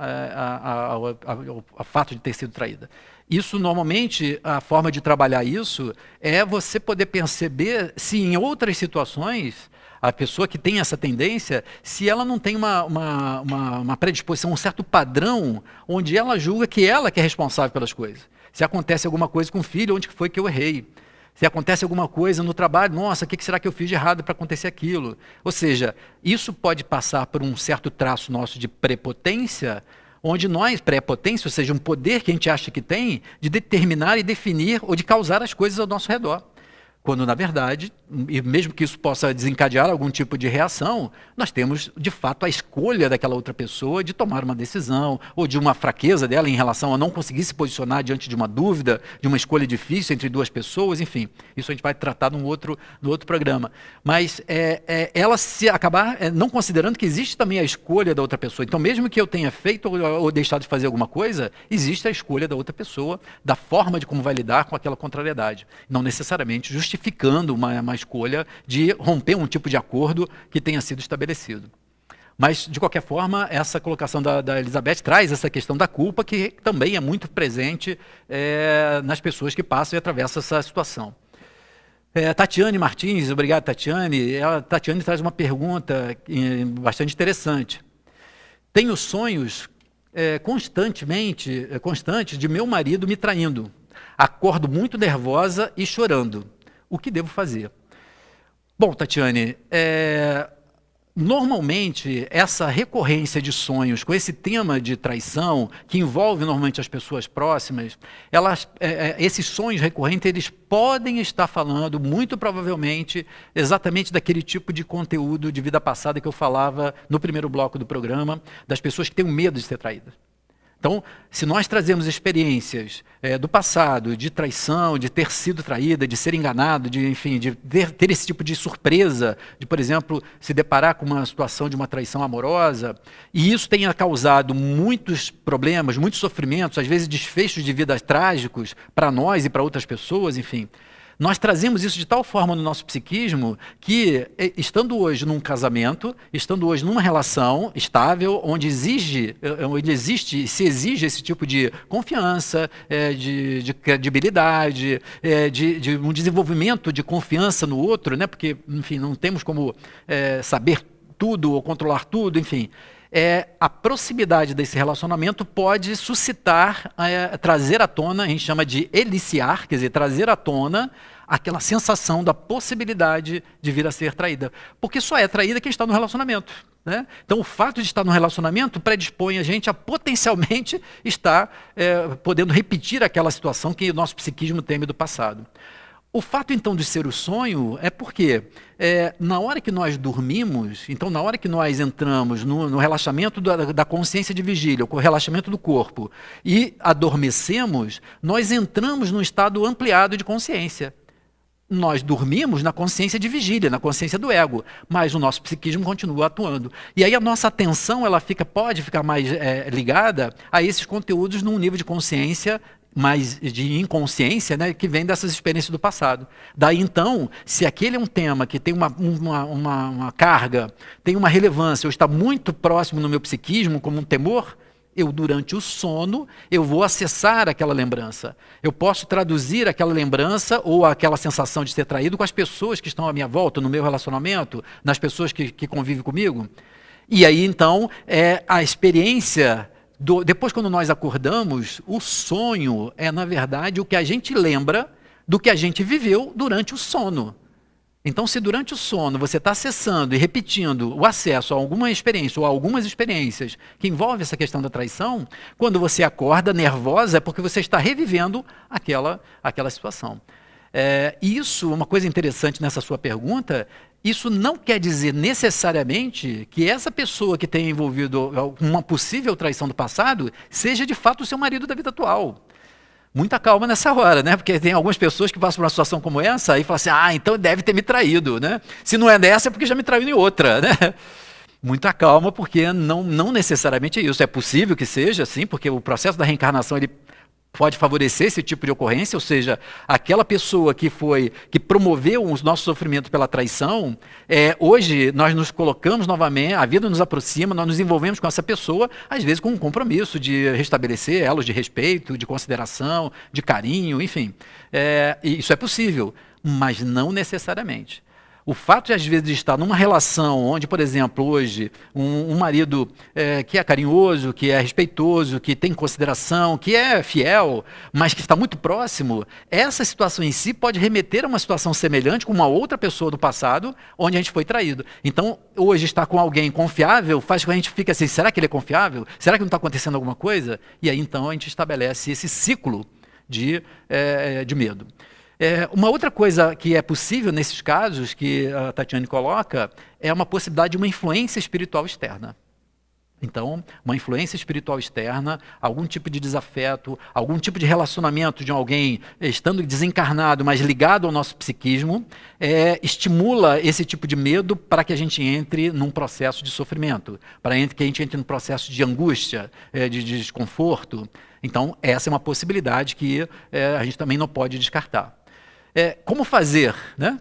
ao fato de ter sido traída. Isso, normalmente, a forma de trabalhar isso é você poder perceber se em outras situações, a pessoa que tem essa tendência, se ela não tem uma predisposição, um certo padrão, onde ela julga que ela que é responsável pelas coisas. Se acontece alguma coisa com o filho, onde foi que eu errei? Se acontece alguma coisa no trabalho, nossa, o que será que eu fiz de errado para acontecer aquilo? Ou seja, isso pode passar por um certo traço nosso de prepotência, onde nós, prepotência, ou seja, um poder que a gente acha que tem, de determinar e definir ou de causar as coisas ao nosso redor. Quando, na verdade, e mesmo que isso possa desencadear algum tipo de reação, nós temos, de fato, a escolha daquela outra pessoa de tomar uma decisão, ou de uma fraqueza dela em relação a não conseguir se posicionar diante de uma dúvida, de uma escolha difícil entre duas pessoas, enfim. Isso a gente vai tratar no outro programa. Mas ela se acabar não considerando que existe também a escolha da outra pessoa. Então, mesmo que eu tenha feito ou deixado de fazer alguma coisa, existe a escolha da outra pessoa, da forma de como vai lidar com aquela contrariedade. Não necessariamente justificando uma escolha de romper um tipo de acordo que tenha sido estabelecido. Mas, de qualquer forma, essa colocação da Elizabeth traz essa questão da culpa, que também é muito presente nas pessoas que passam e atravessam essa situação. Tatiane Martins, obrigado, Tatiane. Tatiane traz uma pergunta bastante interessante. Tenho sonhos constantes de meu marido me traindo. Acordo muito nervosa e chorando. O que devo fazer? Bom, Tatiane, normalmente essa recorrência de sonhos com esse tema de traição, que envolve normalmente as pessoas próximas, esses sonhos recorrentes, eles podem estar falando, muito provavelmente, exatamente daquele tipo de conteúdo de vida passada que eu falava no primeiro bloco do programa, das pessoas que têm medo de ser traídas. Então, se nós trazemos experiências do passado, de traição, de ter sido traída, de ser enganado, de ter esse tipo de surpresa, de, por exemplo, se deparar com uma situação de uma traição amorosa, e isso tenha causado muitos problemas, muitos sofrimentos, às vezes desfechos de vidas trágicos para nós e para outras pessoas, enfim. Nós trazemos isso de tal forma no nosso psiquismo que, estando hoje num casamento, estando hoje numa relação estável, onde se exige esse tipo de confiança, de credibilidade, de um desenvolvimento de confiança no outro, né? Porque, enfim, não temos como saber tudo ou controlar tudo, enfim. A proximidade desse relacionamento pode suscitar, trazer à tona, a gente chama de eliciar, quer dizer, trazer à tona aquela sensação da possibilidade de vir a ser traída. Porque só é traída quem está no relacionamento, né? Então, o fato de estar no relacionamento predispõe a gente a potencialmente estar podendo repetir aquela situação que o nosso psiquismo teme do passado. O fato, então, de ser o sonho é porque na hora que nós dormimos, então na hora que nós entramos no relaxamento da consciência de vigília, com o relaxamento do corpo, e adormecemos, nós entramos num estado ampliado de consciência. Nós dormimos na consciência de vigília, na consciência do ego, mas o nosso psiquismo continua atuando. E aí a nossa atenção pode ficar mais ligada a esses conteúdos num nível de consciência mais de inconsciência, né, que vem dessas experiências do passado. Daí, então, se aquele é um tema que tem uma carga, tem uma relevância, ou está muito próximo no meu psiquismo, como um temor, durante o sono, eu vou acessar aquela lembrança. Eu posso traduzir aquela lembrança ou aquela sensação de ser traído com as pessoas que estão à minha volta, no meu relacionamento, nas pessoas que convivem comigo. E aí, então, a experiência... Depois, quando nós acordamos, o sonho é, na verdade, o que a gente lembra do que a gente viveu durante o sono. Então, se durante o sono você está acessando e repetindo o acesso a alguma experiência ou a algumas experiências que envolvem essa questão da traição, quando você acorda nervosa é porque você está revivendo aquela situação. Isso, uma coisa interessante nessa sua pergunta, isso não quer dizer necessariamente que essa pessoa que tenha envolvido uma possível traição do passado seja de fato o seu marido da vida atual. Muita calma nessa hora, né? Porque tem algumas pessoas que passam por uma situação como essa e falam assim, então deve ter me traído, né? Se não é dessa, é porque já me traiu em outra, né? Muita calma, porque não necessariamente é isso. É possível que seja, sim, porque o processo da reencarnação, ele pode favorecer esse tipo de ocorrência, ou seja, aquela pessoa que promoveu o nosso sofrimento pela traição, hoje nós nos colocamos novamente, a vida nos aproxima, nós nos envolvemos com essa pessoa, às vezes com um compromisso de restabelecer elos de respeito, de consideração, de carinho, enfim. E isso é possível, mas não necessariamente. O fato de, às vezes, de estar numa relação onde, por exemplo, hoje, um marido que é carinhoso, que é respeitoso, que tem consideração, que é fiel, mas que está muito próximo, essa situação em si pode remeter a uma situação semelhante com uma outra pessoa do passado, onde a gente foi traído. Então, hoje, estar com alguém confiável faz com que a gente fique assim, será que ele é confiável? Será que não está acontecendo alguma coisa? E aí, então, a gente estabelece esse ciclo de medo. Uma outra coisa que é possível nesses casos, que a Tatiane coloca, é uma possibilidade de uma influência espiritual externa. Então, uma influência espiritual externa, algum tipo de desafeto, algum tipo de relacionamento de alguém estando desencarnado, mas ligado ao nosso psiquismo, estimula esse tipo de medo para que a gente entre num processo de sofrimento, para que a gente entre num processo de angústia, de desconforto. Então, essa é uma possibilidade que a gente também não pode descartar. Como fazer, né?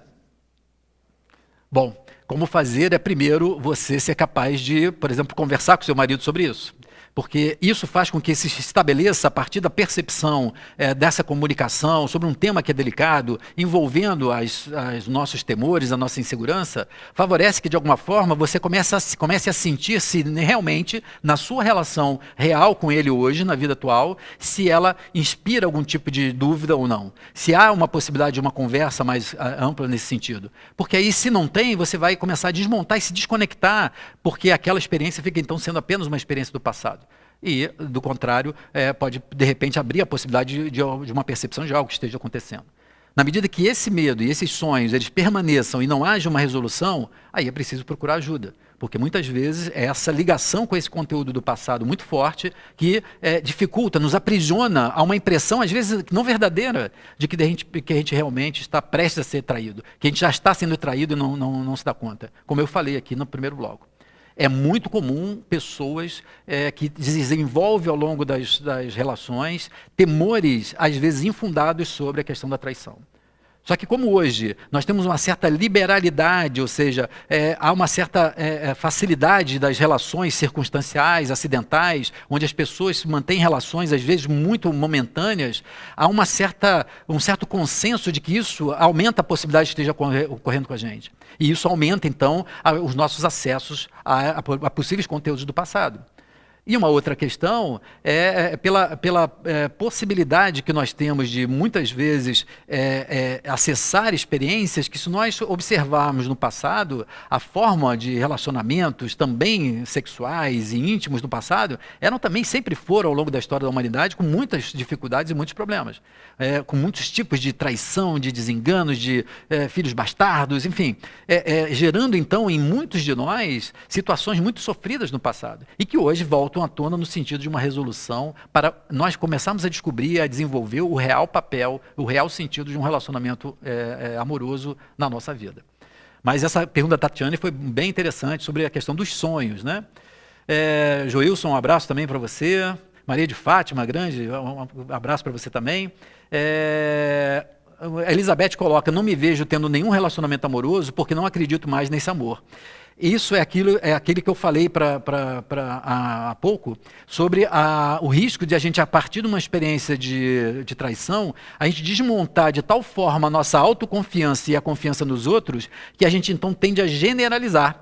Bom, como fazer é primeiro você ser capaz de, por exemplo, conversar com seu marido sobre isso. Porque isso faz com que se estabeleça, a partir da percepção dessa comunicação sobre um tema que é delicado, envolvendo os nossos temores, a nossa insegurança, favorece que, de alguma forma, você comece a sentir-se realmente, na sua relação real com ele hoje, na vida atual, se ela inspira algum tipo de dúvida ou não. Se há uma possibilidade de uma conversa mais ampla nesse sentido. Porque aí, se não tem, você vai começar a desmontar e se desconectar, porque aquela experiência fica, então, sendo apenas uma experiência do passado. E, do contrário, pode, de repente, abrir a possibilidade de uma percepção de algo que esteja acontecendo. Na medida que esse medo e esses sonhos eles permaneçam e não haja uma resolução, aí é preciso procurar ajuda. Porque, muitas vezes, é essa ligação com esse conteúdo do passado muito forte que dificulta, nos aprisiona a uma impressão, às vezes, não verdadeira, de que a gente realmente está prestes a ser traído, que a gente já está sendo traído e não se dá conta. Como eu falei aqui no primeiro bloco. É muito comum pessoas que desenvolvem ao longo das relações temores, às vezes infundados, sobre a questão da traição. Só que como hoje nós temos uma certa liberalidade, ou seja, há uma certa facilidade das relações circunstanciais, acidentais, onde as pessoas mantêm relações às vezes muito momentâneas, há um certo consenso de que isso aumenta a possibilidade de esteja ocorrendo com a gente. E isso aumenta, então, os nossos acessos a possíveis conteúdos do passado. E uma outra questão pela possibilidade que nós temos de, muitas vezes, acessar experiências que, se nós observarmos no passado, a forma de relacionamentos também sexuais e íntimos no passado, sempre foram, ao longo da história da humanidade, com muitas dificuldades e muitos problemas. Com muitos tipos de traição, de desenganos, de filhos bastardos, enfim. Gerando, então, em muitos de nós, situações muito sofridas no passado. E que hoje voltam à tona no sentido de uma resolução para nós começarmos a descobrir, a desenvolver o real papel, o real sentido de um relacionamento amoroso na nossa vida. Mas essa pergunta da Tatiane foi bem interessante sobre a questão dos sonhos, né? Joilson, um abraço também para você. Maria de Fátima, grande, um abraço para você também. A Elizabeth coloca, não me vejo tendo nenhum relacionamento amoroso porque não acredito mais nesse amor. Isso é aquele que eu falei há pouco, sobre o risco de a gente, a partir de uma experiência de traição, a gente desmontar de tal forma a nossa autoconfiança e a confiança nos outros, que a gente então tende a generalizar.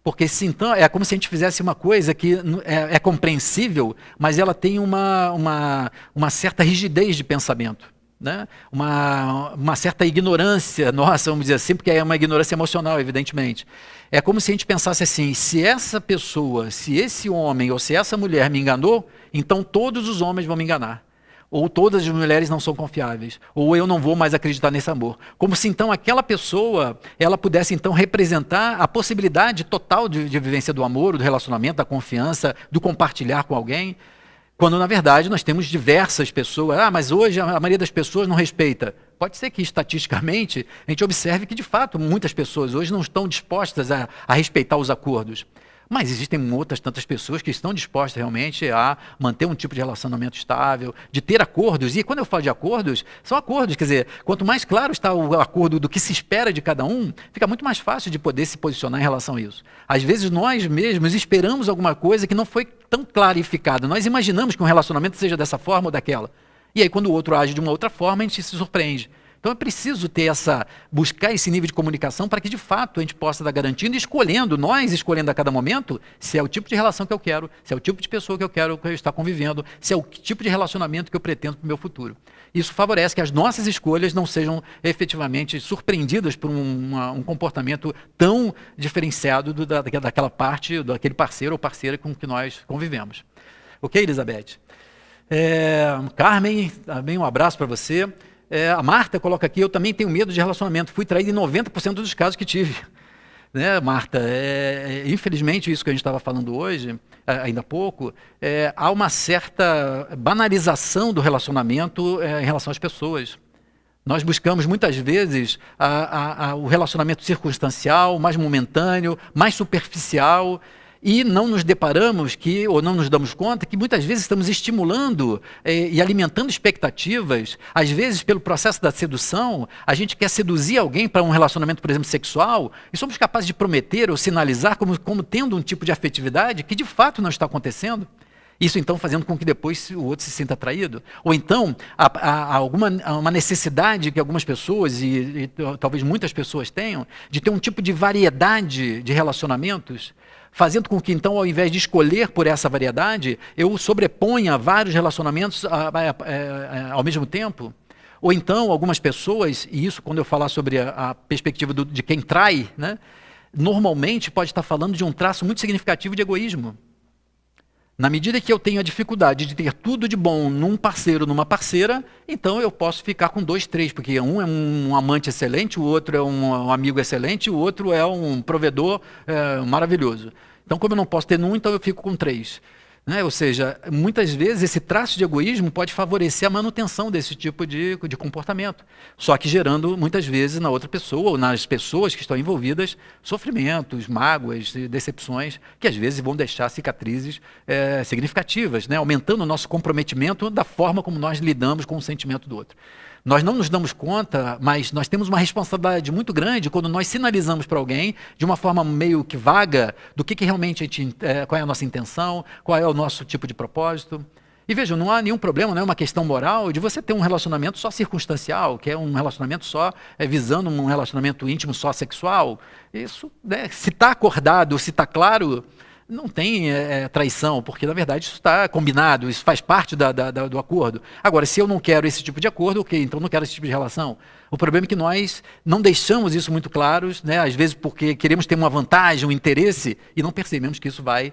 Porque então, é como se a gente fizesse uma coisa que é compreensível, mas ela tem uma certa rigidez de pensamento. Né? Uma certa ignorância nossa, vamos dizer assim, porque é uma ignorância emocional, evidentemente. É como se a gente pensasse assim, se essa pessoa, se esse homem ou se essa mulher me enganou, então todos os homens vão me enganar. Ou todas as mulheres não são confiáveis, ou eu não vou mais acreditar nesse amor. Como se então aquela pessoa, ela pudesse então representar a possibilidade total de vivência do amor, do relacionamento, da confiança, do compartilhar com alguém. Quando, na verdade, nós temos diversas pessoas. Ah, mas hoje a maioria das pessoas não respeita. Pode ser que, estatisticamente, a gente observe que, de fato, muitas pessoas hoje não estão dispostas a respeitar os acordos. Mas existem outras tantas pessoas que estão dispostas realmente a manter um tipo de relacionamento estável, de ter acordos. E quando eu falo de acordos, são acordos. Quer dizer, quanto mais claro está o acordo do que se espera de cada um, fica muito mais fácil de poder se posicionar em relação a isso. Às vezes nós mesmos esperamos alguma coisa que não foi tão clarificada. Nós imaginamos que um relacionamento seja dessa forma ou daquela. E aí quando o outro age de uma outra forma, a gente se surpreende. Então é preciso buscar esse nível de comunicação para que de fato a gente possa estar garantindo e nós escolhendo a cada momento, se é o tipo de relação que eu quero, se é o tipo de pessoa que eu quero estar convivendo, se é o tipo de relacionamento que eu pretendo para o meu futuro. Isso favorece que as nossas escolhas não sejam efetivamente surpreendidas por um comportamento tão diferenciado daquela parte, daquele parceiro ou parceira com que nós convivemos. Ok, Elizabeth? Carmen, também um abraço para você. A Marta coloca aqui, eu também tenho medo de relacionamento, fui traído em 90% dos casos que tive. Né, Marta, infelizmente isso que a gente estava falando hoje, ainda há pouco, há uma certa banalização do relacionamento em relação às pessoas. Nós buscamos muitas vezes o relacionamento circunstancial, mais momentâneo, mais superficial, e não nos deparamos ou não nos damos conta que muitas vezes estamos estimulando e alimentando expectativas. Às vezes, pelo processo da sedução, a gente quer seduzir alguém para um relacionamento, por exemplo, sexual, e somos capazes de prometer ou sinalizar como tendo um tipo de afetividade que de fato não está acontecendo. Isso, então, fazendo com que depois o outro se sinta atraído. Ou então, há uma necessidade que algumas pessoas, e talvez muitas pessoas tenham, de ter um tipo de variedade de relacionamentos, fazendo com que, então, ao invés de escolher por essa variedade, eu sobreponha vários relacionamentos ao mesmo tempo. Ou então, algumas pessoas, e isso quando eu falar sobre a perspectiva de quem trai, né, normalmente pode estar falando de um traço muito significativo de egoísmo. Na medida que eu tenho a dificuldade de ter tudo de bom num parceiro, numa parceira, então eu posso ficar com 2, 3, porque um é um amante excelente, o outro é um amigo excelente, o outro é um provedor maravilhoso. Então, como eu não posso ter num, então eu fico com 3. Né? Ou seja, muitas vezes esse traço de egoísmo pode favorecer a manutenção desse tipo de comportamento, só que gerando muitas vezes na outra pessoa ou nas pessoas que estão envolvidas sofrimentos, mágoas, decepções, que às vezes vão deixar cicatrizes significativas, né? Aumentando o nosso comprometimento da forma como nós lidamos com o sentimento do outro. Nós não nos damos conta, mas nós temos uma responsabilidade muito grande quando nós sinalizamos para alguém, de uma forma meio que vaga, do que realmente qual é a nossa intenção, qual é o nosso tipo de propósito. E vejam, não há nenhum problema, não é uma questão moral de você ter um relacionamento só circunstancial, que é um relacionamento só visando um relacionamento íntimo só sexual. Isso, né, se está acordado, se está claro, não tem traição, porque na verdade isso está combinado, isso faz parte do acordo. Agora, se eu não quero esse tipo de acordo, ok, então não quero esse tipo de relação. O problema é que nós não deixamos isso muito claro, né? Às vezes porque queremos ter uma vantagem, um interesse, e não percebemos que isso vai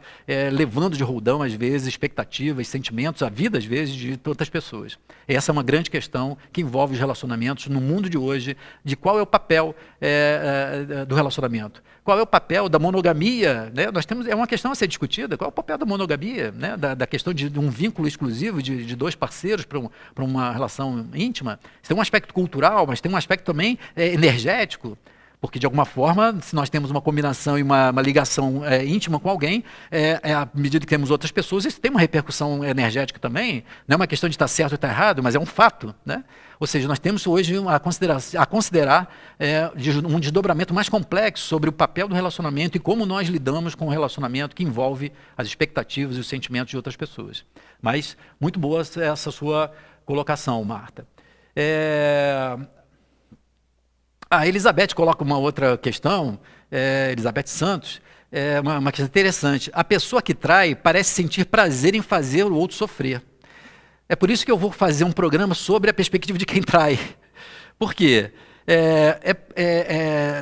levando de roldão, às vezes, expectativas, sentimentos, a vida, às vezes, de tantas pessoas. Essa é uma grande questão que envolve os relacionamentos no mundo de hoje, de qual é o papel do relacionamento. Qual é o papel da monogamia? Né? É uma questão a ser discutida. Qual é o papel da monogamia? Né? Da questão de um vínculo exclusivo de 2 parceiros para uma relação íntima. Isso tem um aspecto cultural, mas tem um aspecto também energético. Porque, de alguma forma, se nós temos uma combinação e uma ligação íntima com alguém, à medida que temos outras pessoas, isso tem uma repercussão energética também. Não é uma questão de estar certo ou estar errado, mas é um fato. Né? Ou seja, nós temos hoje a considerar um desdobramento mais complexo sobre o papel do relacionamento e como nós lidamos com o relacionamento que envolve as expectativas e os sentimentos de outras pessoas. Mas, muito boa essa sua colocação, Marta. A Elizabeth coloca uma outra questão, Elizabeth Santos, uma questão interessante. A pessoa que trai parece sentir prazer em fazer o outro sofrer. É por isso que eu vou fazer um programa sobre a perspectiva de quem trai. Por quê?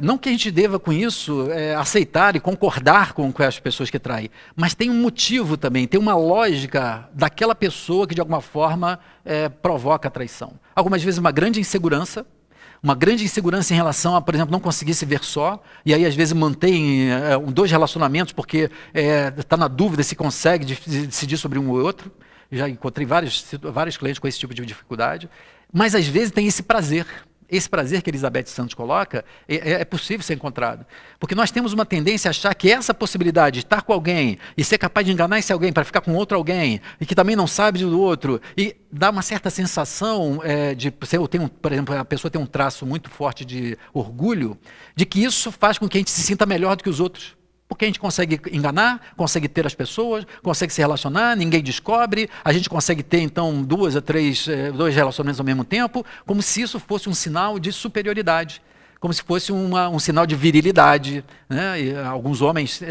Não que a gente deva com isso aceitar e concordar com as pessoas que traem, mas tem um motivo também, tem uma lógica daquela pessoa que de alguma forma provoca a traição. Algumas vezes uma grande insegurança em relação a, por exemplo, não conseguir se ver só, e aí às vezes mantém 2 relacionamentos porque está na dúvida se consegue decidir sobre um ou outro. já encontrei vários clientes com esse tipo de dificuldade, mas às vezes tem esse prazer. Esse prazer que Elizabeth Santos coloca é possível ser encontrado. Porque nós temos uma tendência a achar que essa possibilidade de estar com alguém e ser capaz de enganar esse alguém para ficar com outro alguém e que também não sabe do outro e dá uma certa sensação por exemplo, a pessoa tem um traço muito forte de orgulho, de que isso faz com que a gente se sinta melhor do que os outros. Porque a gente consegue enganar, consegue ter as pessoas, consegue se relacionar, ninguém descobre, a gente consegue ter, então, 2 a 3, 2 relacionamentos ao mesmo tempo, como se isso fosse um sinal de superioridade, como se fosse um sinal de virilidade. Né? E alguns homens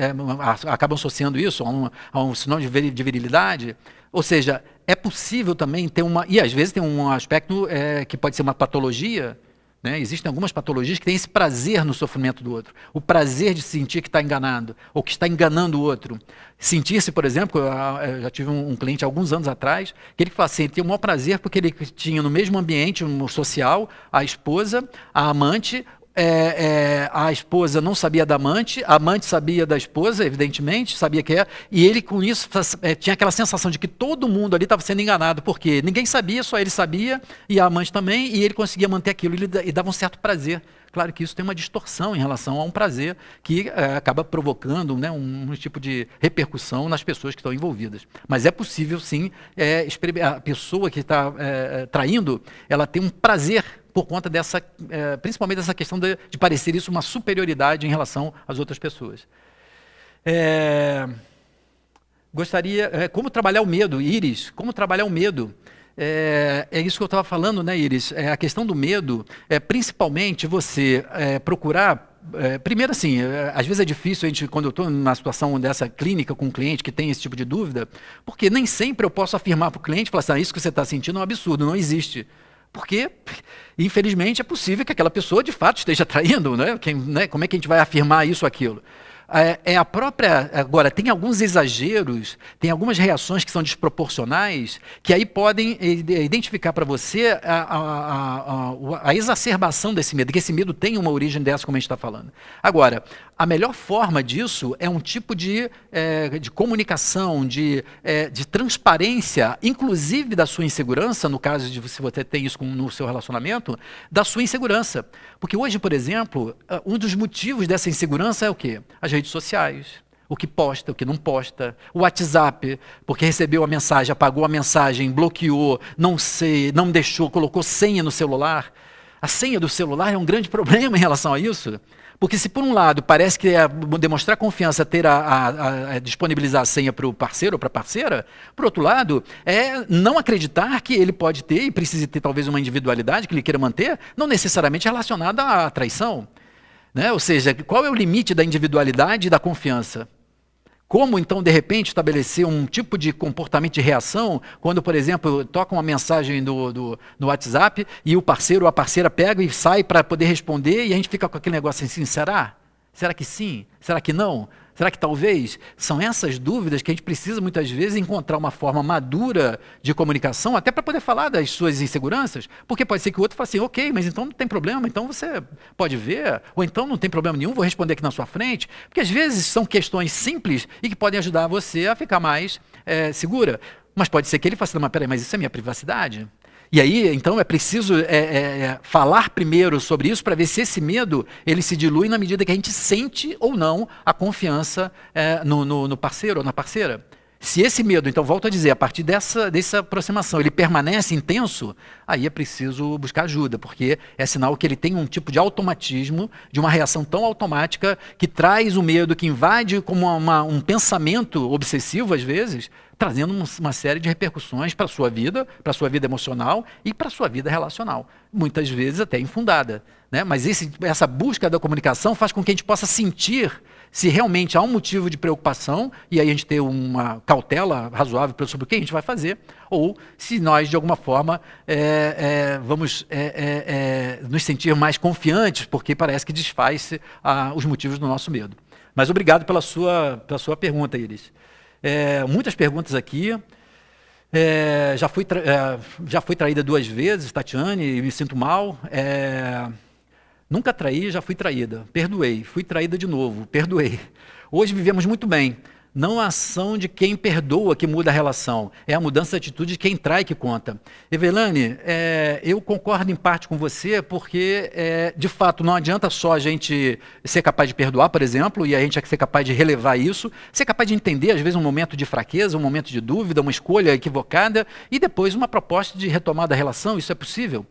acabam associando isso a um sinal de virilidade. Ou seja, é possível também ter e às vezes tem um aspecto que pode ser uma patologia. Né? Existem algumas patologias que têm esse prazer no sofrimento do outro. O prazer de sentir que está enganado, ou que está enganando o outro. Sentir-se, por exemplo, eu já tive um cliente há alguns anos atrás, que ele falou assim, ele tinha o maior prazer porque ele tinha no mesmo ambiente social a esposa, a amante, a esposa não sabia da amante, a amante sabia da esposa, evidentemente, sabia que e ele com isso tinha aquela sensação de que todo mundo ali estava sendo enganado, porque ninguém sabia, só ele sabia, e a amante também, e ele conseguia manter aquilo, e dava um certo prazer. Claro que isso tem uma distorção em relação a um prazer que acaba provocando, né, um tipo de repercussão nas pessoas que estão envolvidas. Mas é possível, sim, a pessoa que está traindo, ela tem um prazer por conta principalmente dessa questão de parecer isso uma superioridade em relação às outras pessoas. Gostaria... como trabalhar o medo, Iris? Como trabalhar o medo? É isso que eu estava falando, né, Iris? A questão do medo é principalmente você procurar... primeiro, assim, às vezes é difícil, quando eu estou numa situação dessa clínica com um cliente que tem esse tipo de dúvida, porque nem sempre eu posso afirmar para o cliente, falar assim, isso que você está sentindo é um absurdo, não existe. Porque, infelizmente, é possível que aquela pessoa, de fato, esteja traindo, né? Como é que a gente vai afirmar isso ou aquilo? Agora, tem alguns exageros, tem algumas reações que são desproporcionais, que aí podem identificar para você a exacerbação desse medo, que esse medo tem uma origem dessa, como a gente está falando. Agora, a melhor forma disso é um tipo de comunicação, de transparência, inclusive da sua insegurança, no caso de se você tem isso no seu relacionamento, da sua insegurança. Porque hoje, por exemplo, um dos motivos dessa insegurança é o quê? As redes sociais, o que posta, o que não posta, o WhatsApp, porque recebeu a mensagem, apagou a mensagem, bloqueou, não deixou, colocou senha no celular. A senha do celular é um grande problema em relação a isso. Porque se por um lado parece que demonstrar confiança ter disponibilizar a senha para o parceiro ou para a parceira, por outro lado, não acreditar que ele pode ter e precise ter talvez uma individualidade que ele queira manter, não necessariamente relacionada à traição. Né? Ou seja, qual é o limite da individualidade e da confiança? Como, então, de repente, estabelecer um tipo de comportamento de reação quando, por exemplo, toca uma mensagem no WhatsApp e o parceiro ou a parceira pega e sai para poder responder e a gente fica com aquele negócio assim, será? Será que sim? Será que não? Será que talvez? São essas dúvidas que a gente precisa, muitas vezes, encontrar uma forma madura de comunicação, até para poder falar das suas inseguranças, porque pode ser que o outro fale assim, ok, mas então não tem problema, então você pode ver, ou então não tem problema nenhum, vou responder aqui na sua frente, porque às vezes são questões simples e que podem ajudar você a ficar mais segura. Mas pode ser que ele faça, mas peraí, mas isso é minha privacidade? E aí, então, é preciso falar primeiro sobre isso para ver se esse medo ele se dilui na medida que a gente sente ou não a confiança no parceiro ou na parceira. Se esse medo, então, volto a dizer, a partir dessa aproximação, ele permanece intenso, aí é preciso buscar ajuda, porque é sinal que ele tem um tipo de automatismo, de uma reação tão automática, que traz o medo, que invade como um pensamento obsessivo, às vezes, trazendo uma série de repercussões para a sua vida emocional e para a sua vida relacional, muitas vezes até infundada. Né? Mas essa busca da comunicação faz com que a gente possa sentir se realmente há um motivo de preocupação, e aí a gente ter uma cautela razoável sobre o que a gente vai fazer, ou se nós, de alguma forma, vamos nos sentir mais confiantes, porque parece que desfaz os motivos do nosso medo. Mas obrigado pela sua pergunta, Iris. Muitas perguntas aqui. Já fui traída 2 vezes, Tatiane, e me sinto mal. Nunca traí, já fui traída. Perdoei. Fui traída de novo. Perdoei. Hoje vivemos muito bem. Não a ação de quem perdoa que muda a relação, é a mudança de atitude de quem trai que conta. Evelane, eu concordo em parte com você, porque, de fato, não adianta só a gente ser capaz de perdoar, por exemplo, e a gente ser capaz de relevar isso, ser capaz de entender, às vezes, um momento de fraqueza, um momento de dúvida, uma escolha equivocada, e depois uma proposta de retomada da relação, isso é possível.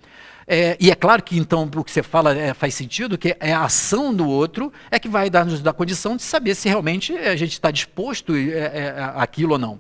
E é claro que, então, o que você fala faz sentido, que a ação do outro é que vai nos dar condição de saber se realmente a gente está disposto àquilo ou não.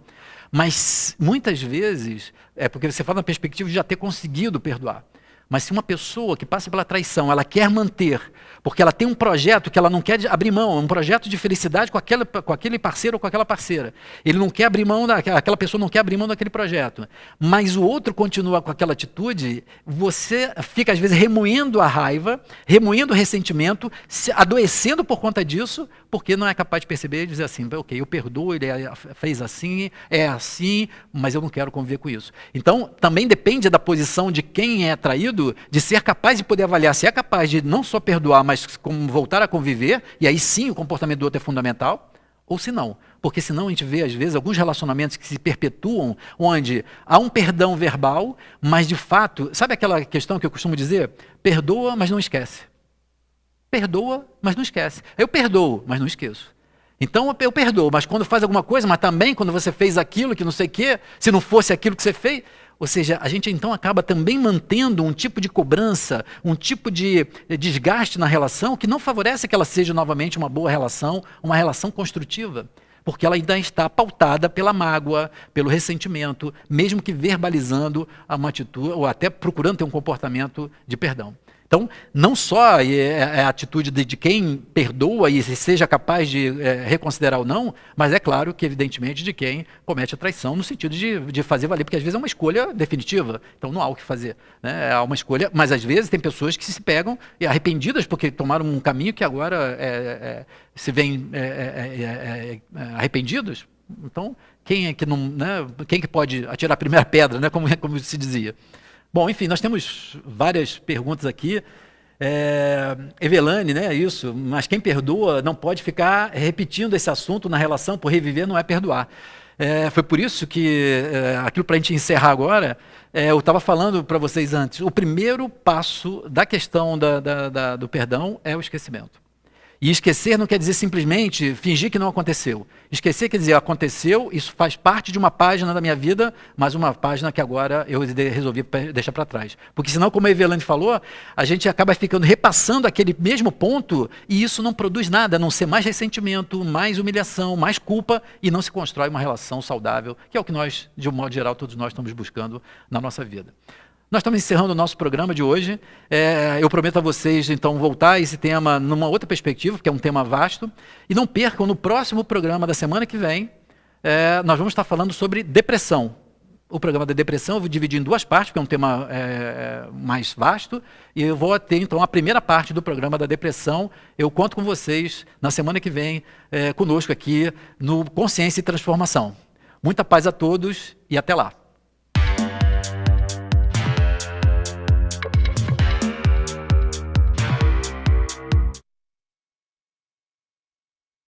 Mas, muitas vezes, porque você fala na perspectiva de já ter conseguido perdoar. Mas se uma pessoa que passa pela traição, ela quer manter, porque ela tem um projeto que ela não quer abrir mão, um projeto de felicidade com aquele parceiro ou com aquela parceira. Ele não quer abrir mão, aquela pessoa não quer abrir mão daquele projeto. Mas o outro continua com aquela atitude, você fica às vezes remoendo a raiva, remoendo o ressentimento, adoecendo por conta disso, porque não é capaz de perceber e dizer assim, ok, eu perdoo, ele fez assim, é assim, mas eu não quero conviver com isso. Então, também depende da posição de quem é traído, de ser capaz de poder avaliar se é capaz de não só perdoar, mas como voltar a conviver, e aí sim o comportamento do outro é fundamental, ou se não. Porque senão a gente vê, às vezes, alguns relacionamentos que se perpetuam, onde há um perdão verbal, mas de fato, sabe aquela questão que eu costumo dizer? Perdoa, mas não esquece. Perdoa, mas não esquece. Eu perdoo, mas não esqueço. Então eu perdoo, mas quando faz alguma coisa, mas também quando você fez aquilo que não sei o quê, se não fosse aquilo que você fez... Ou seja, a gente então acaba também mantendo um tipo de cobrança, um tipo de desgaste na relação que não favorece que ela seja novamente uma boa relação, uma relação construtiva. Porque ela ainda está pautada pela mágoa, pelo ressentimento, mesmo que verbalizando uma atitude, ou até procurando ter um comportamento de perdão. Então, não só é a atitude de quem perdoa e seja capaz de reconsiderar ou não, mas é claro que, evidentemente, de quem comete a traição, no sentido de fazer valer, porque às vezes é uma escolha definitiva, então não há o que fazer. Né? É uma escolha, mas às vezes tem pessoas que se pegam arrependidas porque tomaram um caminho que agora se veem arrependidos. Então, quem é que não, né? Quem que pode atirar a primeira pedra, né? Como se dizia. Bom, enfim, nós temos várias perguntas aqui. Evelane, né, isso, mas quem perdoa não pode ficar repetindo esse assunto na relação, por reviver não é perdoar. Foi por isso que, aquilo para a gente encerrar agora, eu estava falando para vocês antes, o primeiro passo da questão do perdão é o esquecimento. E esquecer não quer dizer simplesmente fingir que não aconteceu. Esquecer quer dizer, aconteceu, isso faz parte de uma página da minha vida, mas uma página que agora eu resolvi deixar para trás. Porque senão, como a Evelane falou, a gente acaba ficando repassando aquele mesmo ponto e isso não produz nada, a não ser mais ressentimento, mais humilhação, mais culpa e não se constrói uma relação saudável, que é o que nós, de um modo geral, todos nós estamos buscando na nossa vida. Nós estamos encerrando o nosso programa de hoje. Eu prometo a vocês, então, voltar a esse tema numa outra perspectiva, porque é um tema vasto. E não percam, no próximo programa da semana que vem, nós vamos estar falando sobre depressão. O programa da depressão eu vou dividir em duas partes, porque é um tema mais vasto. E eu vou ter, então, a primeira parte do programa da depressão. Eu conto com vocês na semana que vem, conosco aqui, no Consciência e Transformação. Muita paz a todos e até lá.